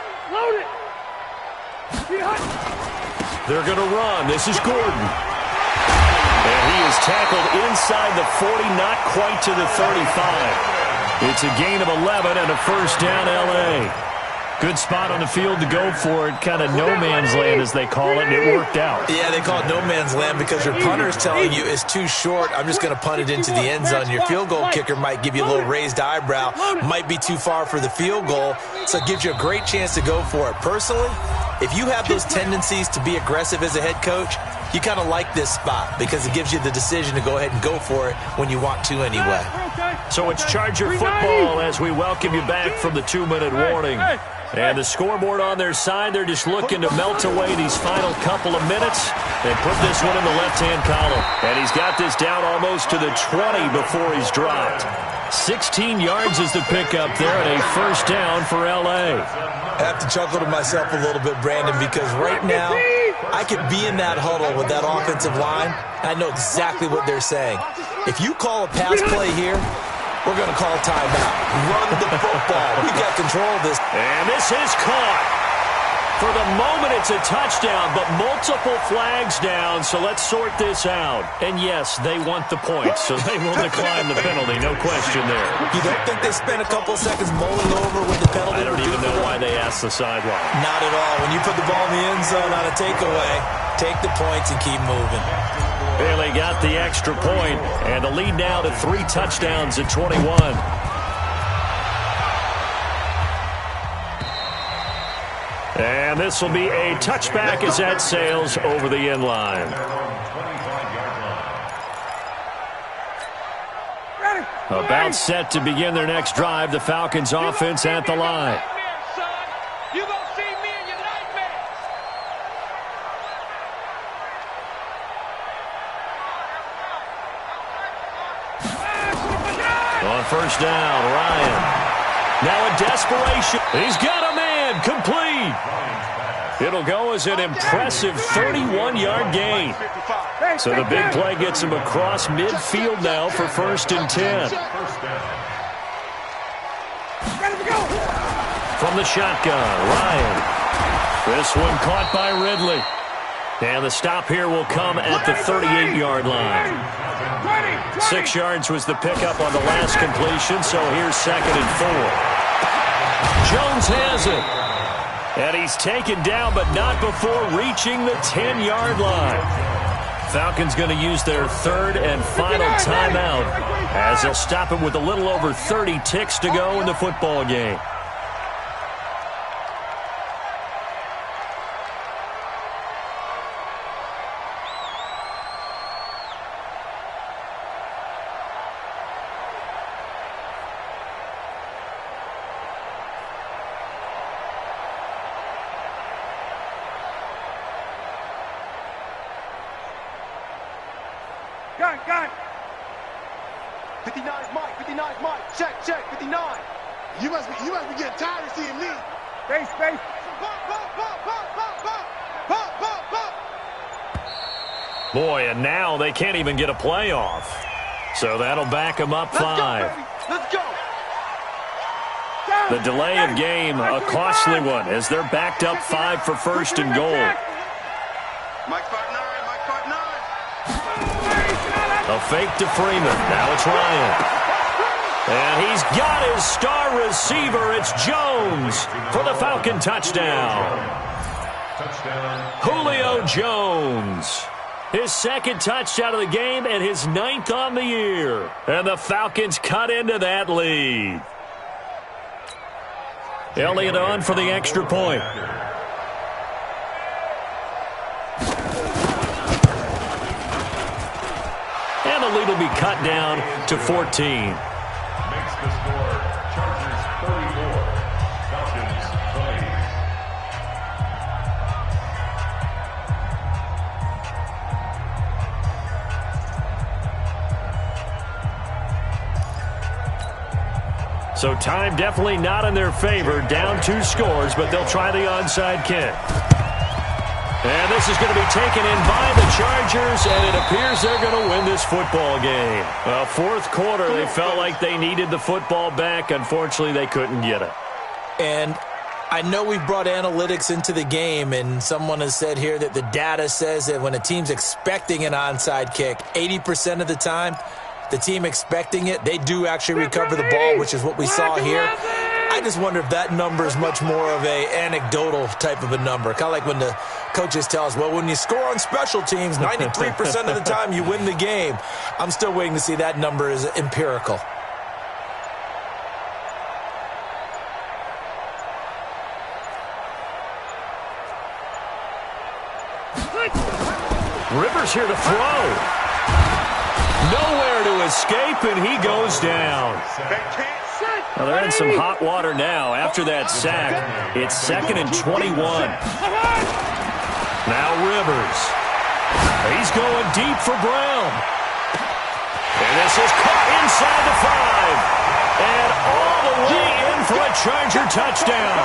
[SPEAKER 1] They're going to run. This is Gordon. And he is tackled inside the 40, not quite to the 35. It's a gain of 11 and a first down, L.A. Good spot on the field to go for it, kind of no man's land as they call it, and it worked out.
[SPEAKER 4] Yeah, they call it no man's land because your punter is telling you it's too short. I'm just going to punt it into the end zone. Your field goal kicker might give you a little raised eyebrow, might be too far for the field goal, so it gives you a great chance to go for it. Personally, if you have those tendencies to be aggressive as a head coach, you kind of like this spot because it gives you the decision to go ahead and go for it when you want to anyway.
[SPEAKER 1] So it's Charger football as we welcome you back from the 2-minute warning. And the scoreboard on their side, they're just looking to melt away these final couple of minutes and put this one in the left-hand column. And he's got this down almost to the 20 before he's dropped. 16 yards is the pickup there and a first down for L.A.
[SPEAKER 4] I have to chuckle to myself a little bit, Brandon, because right now I could be in that huddle with that offensive line. I know exactly what they're saying. If you call a pass play here, we're going to call timeout. Run the football. We got control of this.
[SPEAKER 1] And this is caught. For the moment, it's a touchdown, but multiple flags down, so let's sort this out. And yes, they want the points, so they will decline the penalty, no question there.
[SPEAKER 4] You don't think they spent a couple seconds mulling over with the penalty?
[SPEAKER 1] I don't even know why they asked the sideline.
[SPEAKER 4] Not at all. When you put the ball in the end zone on a takeaway, take the points and keep moving.
[SPEAKER 1] Bailey got the extra point, and the lead now to 3 touchdowns at 21. And this will be a touchback as that sails over the end line. About set to begin their next drive, the Falcons offense at the line. On first down, Ryan. Now in desperation, he's got a man, complete. It'll go as an impressive 31-yard gain. So the big play gets him across midfield now for 1st and 10. From the shotgun, Ryan. This one caught by Ridley. And the stop here will come at the 38-yard line. 6 yards was the pickup on the last completion, so here's 2nd and 4. Jones has it. And he's taken down, but not before reaching the 10-yard line. Falcons going to use their 3rd and final timeout as they'll stop him with a little over 30 ticks to go in the football game.
[SPEAKER 3] Got it. 59's Mike. 59's Mike. Check. 59. You must be getting tired of seeing me. Space.
[SPEAKER 1] Boy, and now they can't even get a play off. So that'll back them up 5.
[SPEAKER 3] Let's go.
[SPEAKER 1] The delay of game, a costly one, as they're backed up 5 for 1st and goal.
[SPEAKER 3] Mike 5-9.
[SPEAKER 1] A fake to Freeman. Now it's Ryan. And he's got his star receiver. It's Jones for the Falcon touchdown. Julio Jones. His 2nd touchdown of the game and his 9th on the year. And the Falcons cut into that lead. Elliott on for the extra point. And the lead will be cut down to 14.
[SPEAKER 2] Makes the score Chargers 34, Falcons 20.
[SPEAKER 1] So time definitely not in their favor. Down 2 scores, but they'll try the onside kick. And this is going to be taken in by the Chargers, and it appears they're going to win this football game. Fourth quarter, they felt like they needed the football back. Unfortunately, they couldn't get it.
[SPEAKER 4] And I know we brought analytics into the game, and someone has said here that the data says that when a team's expecting an onside kick, 80% of the time, the team expecting it, they do actually recover the ball, which is what we saw here. I just wonder if that number is much more of a anecdotal type of a number. Kind of like when the coaches tell us, well, when you score on special teams, 93% of the time you win the game. I'm still waiting to see that number is empirical.
[SPEAKER 1] Rivers here to throw. Nowhere to escape, and he goes down. Well, they're in some hot water now. After that sack, it's 2nd and 21. Now Rivers. He's going deep for Brown. And this is caught inside the 5. And all the way in for a Charger touchdown.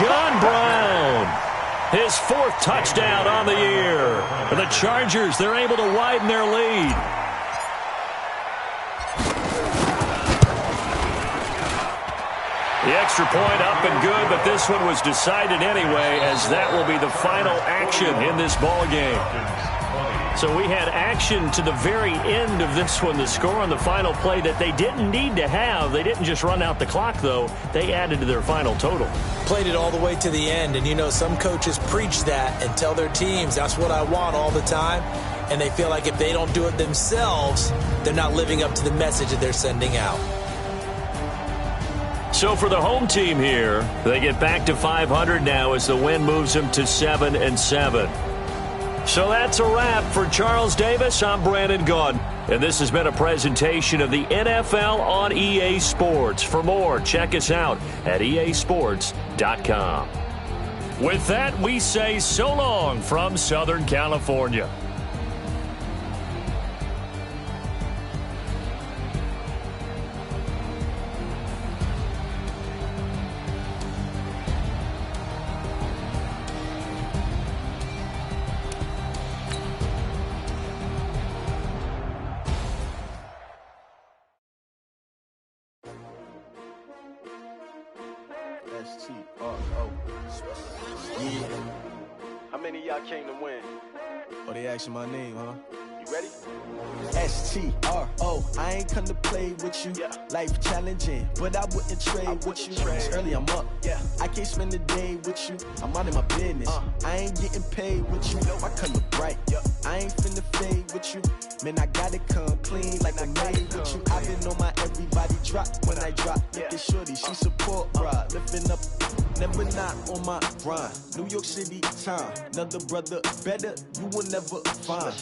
[SPEAKER 1] John Brown. His 4th touchdown on the year. For the Chargers, they're able to widen their lead. The extra point up and good, but this one was decided anyway, as that will be the final action in this ball game. So we had action to the very end of this one, the score on the final play that they didn't need to have. They didn't just run out the clock, though. They added to their final total.
[SPEAKER 4] Played it all the way to the end, and you know some coaches preach that and tell their teams, that's what I want all the time, and they feel like if they don't do it themselves, they're not living up to the message that they're sending out.
[SPEAKER 1] So for the home team here, they get back to 500 now as the win moves them to 7-7. So that's a wrap for Charles Davis. I'm Brandon Gaudin, and this has been a presentation of the NFL on EA Sports. For more, check us out at easports.com. With that, we say so long from Southern California.
[SPEAKER 3] Yeah. How many of y'all came to win?
[SPEAKER 13] Oh, they asking my name, huh?
[SPEAKER 3] You ready?
[SPEAKER 13] STRO, I ain't come to play with you.
[SPEAKER 3] Yeah.
[SPEAKER 13] Life challenging, but I wouldn't trade with you. It's early, I'm up.
[SPEAKER 3] Yeah.
[SPEAKER 13] I can't spend the day with you. I'm out of my business. I ain't getting paid with you. My color bright. I ain't finna fade with you. Man, I gotta come clean like I made with you. I've been on my everybody drop when I drop. Look at shorty, she support ride. Lifting up, never not on my grind. New York City time, another brother better, you will never find.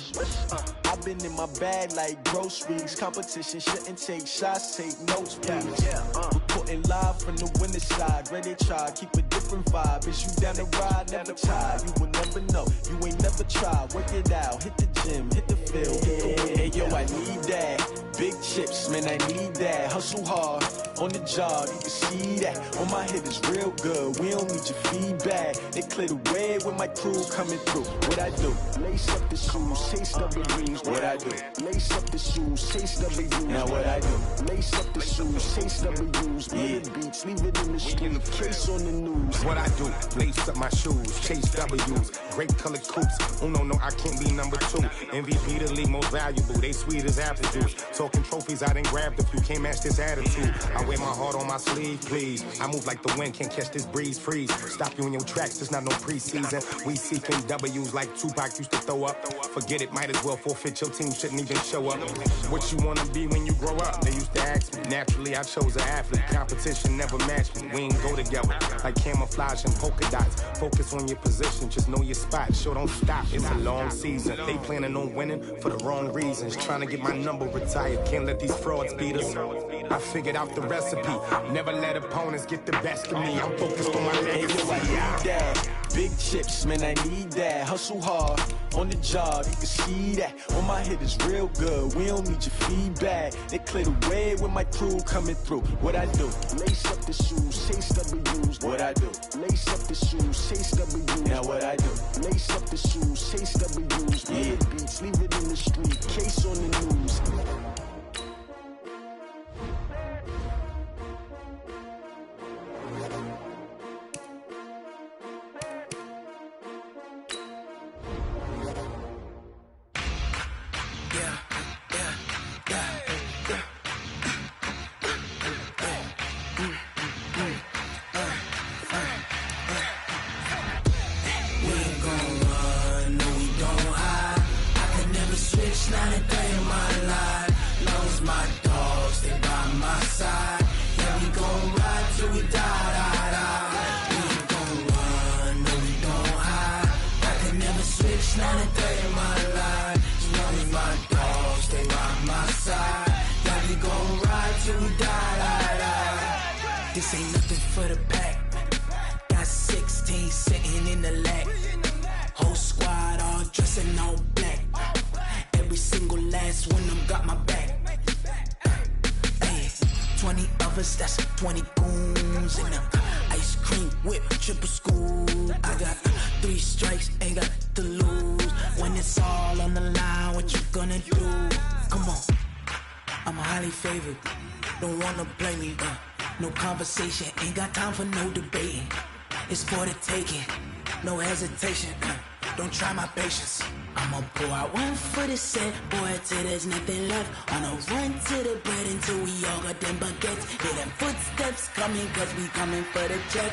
[SPEAKER 13] I've been in my bag like groceries. Competition shouldn't take shots, take notes, please. Reporting live from the winter side. Ready to try, keep a different vibe. Is you down the ride, never tired. You will never know, you ain't never tried. Work it out, hit the gym, hit the field. Hey yo, I need that. Big chips, man, I need that. Hustle hard, on the job, you can see that. On my head is real good, we don't need your feedback. They clear the way with my crew coming through. What I do? Lace up the shoes, chase W's. What I do? Lace up the shoes, chase W's. Now what I do? Lace up the shoes, chase W's. Yeah, beats, leave it in the street, case on the news.
[SPEAKER 14] What I do? Lace up my shoes, chase W's. Great colored coops. Oh no, I can't be number 2. MVP the league most valuable. They sweet as apple juice. Talking trophies, I done grabbed a few. Can't match this attitude. I wear my heart on my sleeve, please. I move like the wind, can't catch this breeze. Freeze. Stop you in your tracks. It's not no preseason. We seeking W's like Tupac used to throw up. Forget it, might as well forfeit. Your team shouldn't even show up. What you wanna be when you grow up? They used to ask me. Naturally, I chose an athlete. Competition never matched me. We ain't go together like camouflage and polka dots. Focus on your position, just know your spot. Sure, don't stop. It's a long season. They planning on winning for the wrong reasons. Trying to get my number retired. Can't let these frauds beat us. I figured out the recipe. Never let opponents get the best of me. I'm focused on my legacy.
[SPEAKER 13] I need that. Big chips, man, I need that. Hustle hard on the job, you can see that. On my hit is real good. We don't need your feedback. They clear the way with my crew coming through. What I do? Lace up the shoes, chase W's. What I do? Lace up the shoes, chase W's. Now what I do? Lace up the shoes, chase W's. Yeah, beats, leave it in the street. Case on the news.
[SPEAKER 15] This ain't nothing for the pack. Got 16 sitting in the lag. Whole squad all dressing all black. Every single last one of them got my back. Hey, 20 of us, that's 20 goons in them. Ice cream whip, triple scoop. I got 3 strikes, ain't got to lose. When it's all on the line, what you gonna do? Come on, I'm highly favored. Don't wanna play me, no conversation, ain't got time for no debating. It's for the taking, no hesitation. Don't try my patience. I'ma pour out one for the set, boy, till there's nothing left. On a run to the bread until we all got them baguettes. Hear them footsteps coming, cause we coming for the check.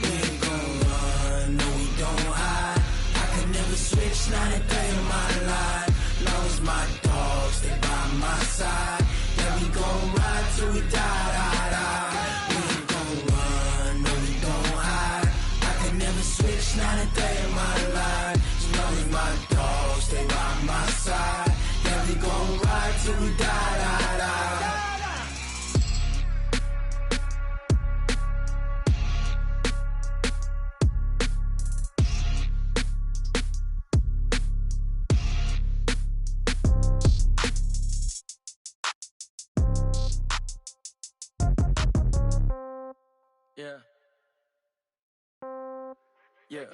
[SPEAKER 15] We ain't gon' run, no we don't hide. I could never switch, not a day in my life. Long as my dogs stay by my side. Yeah, we gon' ride till we die. We ain't gon' run, no we don't hide. I could never switch, not a day in my life. As long as my dogs stay by my side. Yeah, we gon' ride till we die.
[SPEAKER 16] Yeah. Yeah.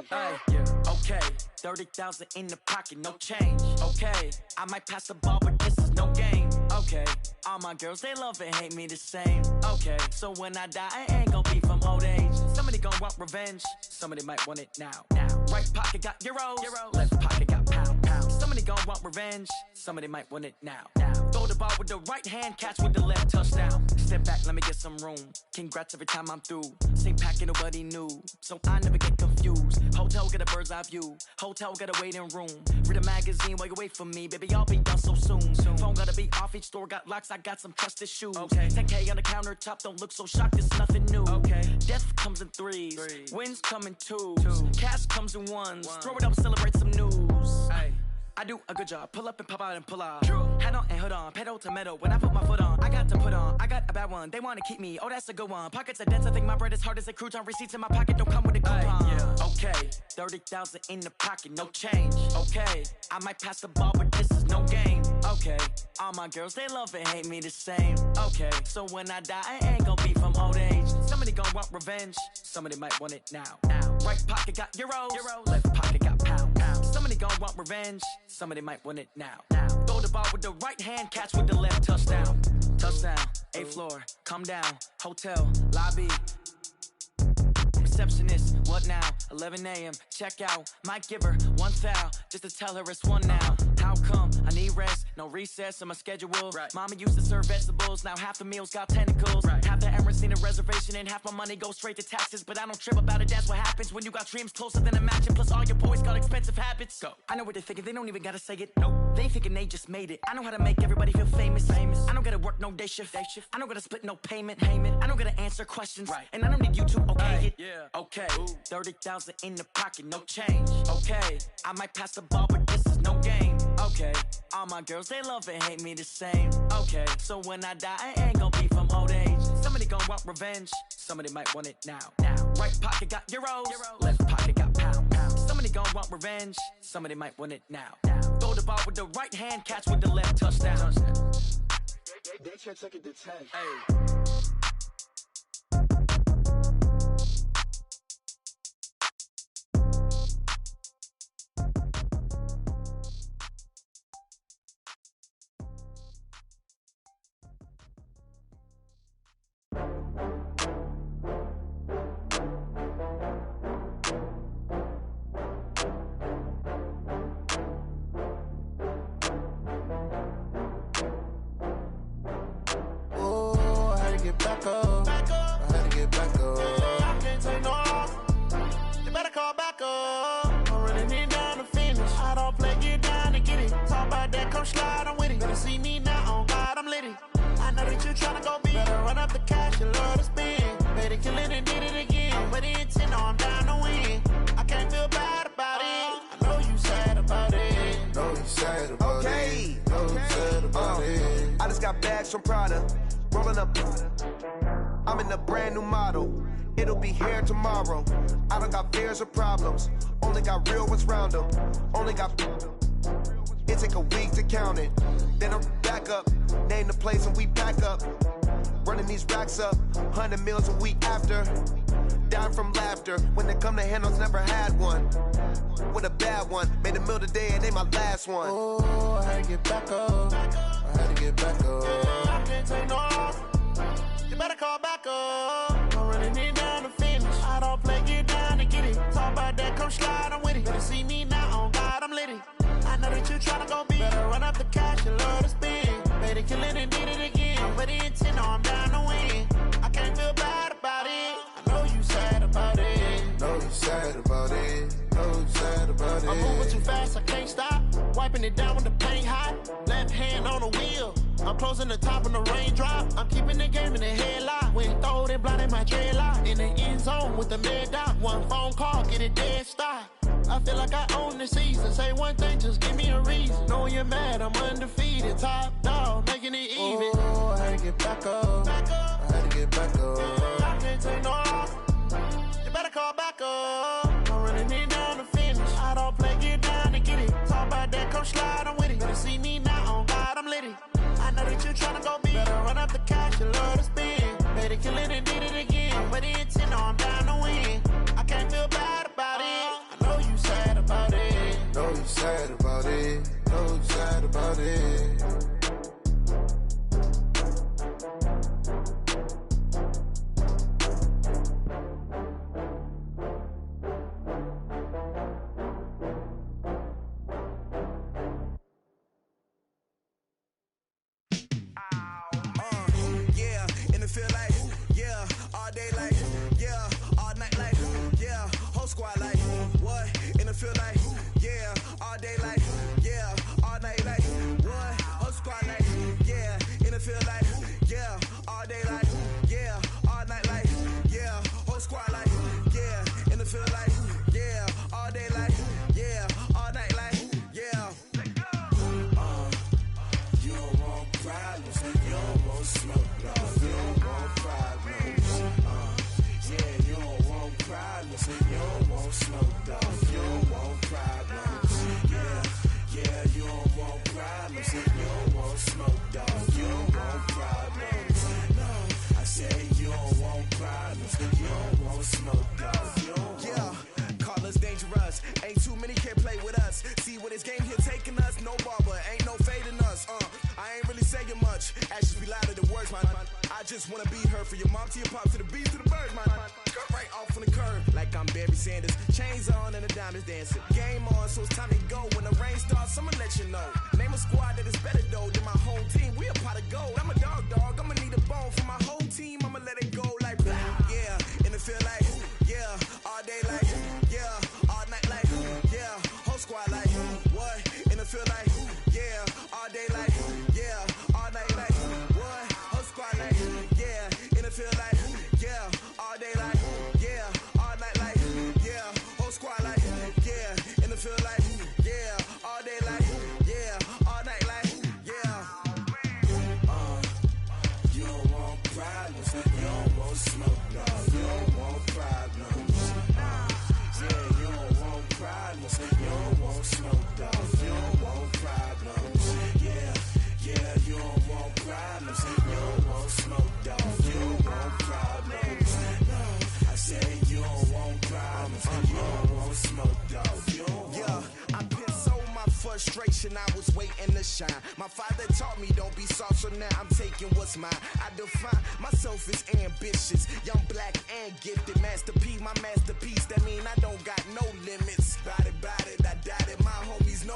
[SPEAKER 16] Hey, yeah. Okay. 30,000 in the pocket, no change. Okay. I might pass the ball, but this is no game. Okay. All my girls, they love and hate me the same. Okay. So when I die, I ain't gon' be from old age. Somebody gon' want revenge. Somebody might want it now. Right pocket got euros. Left pocket got pound. Somebody gon' want revenge. Somebody might want it now. Throw the ball with the right hand, catch with the left, touchdown. Step back, let me get some room. Congrats every time I'm through. Same packet, nobody knew. So I never get confused. Hotel get a bird's eye view. Hotel get a waiting room. Read a magazine while you wait for me. Baby, I'll be done so soon. Phone gotta be off, each store got locks. I got some trusted shoes. 10K on the countertop, don't look so shocked, it's nothing new. Death comes in threes. Wins come in twos. Cash comes in ones. Throw it up, celebrate some news. I do a good job. Pull up and pop out and pull out. Head on and hood on. Pedal to metal. When I put my foot on, I got to put on. I got a bad one. They want to keep me. Oh, that's a good one. Pockets are dense. I think my bread is hard as a crouton. Receipts in my pocket don't come with a coupon. Okay. 30,000 in the pocket. No change. Okay. I might pass the ball, but this is no game. Okay. All my girls, they love and hate me the same. Okay. So when I die, I ain't gon' be from old age. Somebody gon' want revenge. Somebody might want it now. Right pocket got euros. Left pocket got pound. Somebody gon' want revenge. Somebody might want it now. Throw the ball with the right hand, catch with the left, touchdown. Touchdown, 8th floor, come down, hotel, lobby. Receptionist, what now? 11 a.m., check out. Might give her one foul, just to tell her it's one now. How come? I need rest, no recess in my schedule. Mama used to serve vegetables, now half the meals got tentacles. Half the errands need a reservation and half my money goes straight to taxes. But I don't trip about it, that's what happens when you got dreams closer than a match. And plus all your boys got expensive habits. Go. I know what they're thinking, they don't even gotta say it. Nope. They thinking they just made it. I know how to make everybody feel famous. I don't gotta work no day shift. I don't gotta split no payment. I don't gotta answer questions. And I don't need you to okay it. Okay, 30,000 in the pocket, no change. Okay, I might pass the ball, but this is no game. Okay. okay. All my girls, they love and hate me the same. Okay, so when I die, I ain't gonna be from old age. Somebody gonna want revenge, somebody might want it now. Right pocket got euros, left pocket got pounds. Somebody gonna want revenge, somebody might want it now. Throw the ball with the right hand, catch with the left, touchdown.
[SPEAKER 13] They can't take it to 10.
[SPEAKER 16] Hey.
[SPEAKER 13] Back up. I had to get back up. I can't take no off. You better call back up. I'm running it down to finish. I don't play, get down to get it. Talk about that, come slide, I'm with it. Better see me now, on God, I'm litty. I know that you tryna go big. Better run up the cash, you love to spend. Better kill it and did it again. But the intent, no, I'm down to win. I can't feel bad about it. I know you sad about it.
[SPEAKER 7] Know you sad about it. Know you sad about it. I just got bags from Prada. Rolling up, I'm in a brand new model. It'll be here tomorrow. I don't got fears or problems. Only got real ones round them. Only got. It take a week to count it. Then I'm back up. Name the place and we pack up. Running these racks up. 100 meals a week after. Down from laughter. When they come to handles, never had one. With a bad one. Made a meal today and they my last one.
[SPEAKER 13] Oh, I had to get back up. I had to get back up. I can't take no off. You better call back up. I'm running it down to finish. I don't play, get down to get it. Talk about that, come slide, I'm with it. Better see me now, on God, I'm litty. I know that you tryna go big. Better run up the cash, you love to spend. Better kill it and did it again. But the intent, no, I'm down to win. I can't feel bad about it. I know you sad about it.
[SPEAKER 7] Know you sad about it. Know you sad about it.
[SPEAKER 13] I'm moving too fast, I can't stop. Wiping it down when the paint hot. Left hand on the wheel. I'm closing the top when the raindrop. I'm keeping the game in the headlock. When throw it blind in my dreadlock. In the end zone with the mid dot. One phone call, get it dead stop. I feel like I own the season. Say one thing, just give me a reason. Knowing you're mad, I'm undefeated. Top dog, making it even.
[SPEAKER 7] Oh, I had to get back up. I had to get back up.
[SPEAKER 13] I can't take no off. You better call back up. I'm running it down to finish. I don't play, get down to get it. Talk about that, come slide, I'm with it. Better see me now, on God, I'm litty. I know that you tryna go big. Better run up the cash, you love to spend. Better kill it and did it again. But the intent, no, I'm down to win. I can't feel bad about it. I know you sad about it.
[SPEAKER 7] Know you sad about it. Know you sad about it.
[SPEAKER 10] Feel like, yeah, all day like, yeah, all night like, what? Whole squad like, yeah, in the field like, yeah, all day like, yeah, all night like, yeah, whole squad like, yeah, in the field like, yeah, all day like, yeah, all night like, yeah. You don't want problems, you don't want smoke, no, you don't want problems. Yeah, you don't want problems, you don't want smoke, dog. You don't want problems. Yeah, you don't want problems. You don't want smoke, dog. You don't want problems. No, I say you don't want problems. You don't want smoke, dog. You don't call us dangerous. Ain't too many can play with us. See what this game here taking us. No barber, ain't no fading us. I ain't really saying much. Actions be louder than words, man. I just wanna be heard for your mom to your pop to the beat to the bird, man. Cut right off on the curb like I'm Barry Sanders. Chains on and the diamonds dancing. Game on, so it's time to go. When the rain starts, I'ma let you know. Name a squad that is better though than my whole team. We a pot of gold. I'm a dog. I'ma need a bone for my whole team. I'ma let it go like blah. Yeah, in the field like yeah, all day like yeah, all night like yeah, whole squad like what? In the field like yeah, all day like yeah, all night like what? Whole squad like yeah, in the field like yeah, all day like yeah, all night like yeah, whole squad like yeah, in the field like yeah, all day like yeah,
[SPEAKER 17] frustration, I was waiting to shine. My father taught me don't be soft, so now I'm taking what's mine. I define myself as ambitious, young, black, and gifted. Master P, my masterpiece, that mean I don't got no limits. Bout it, I doubt it, my homies know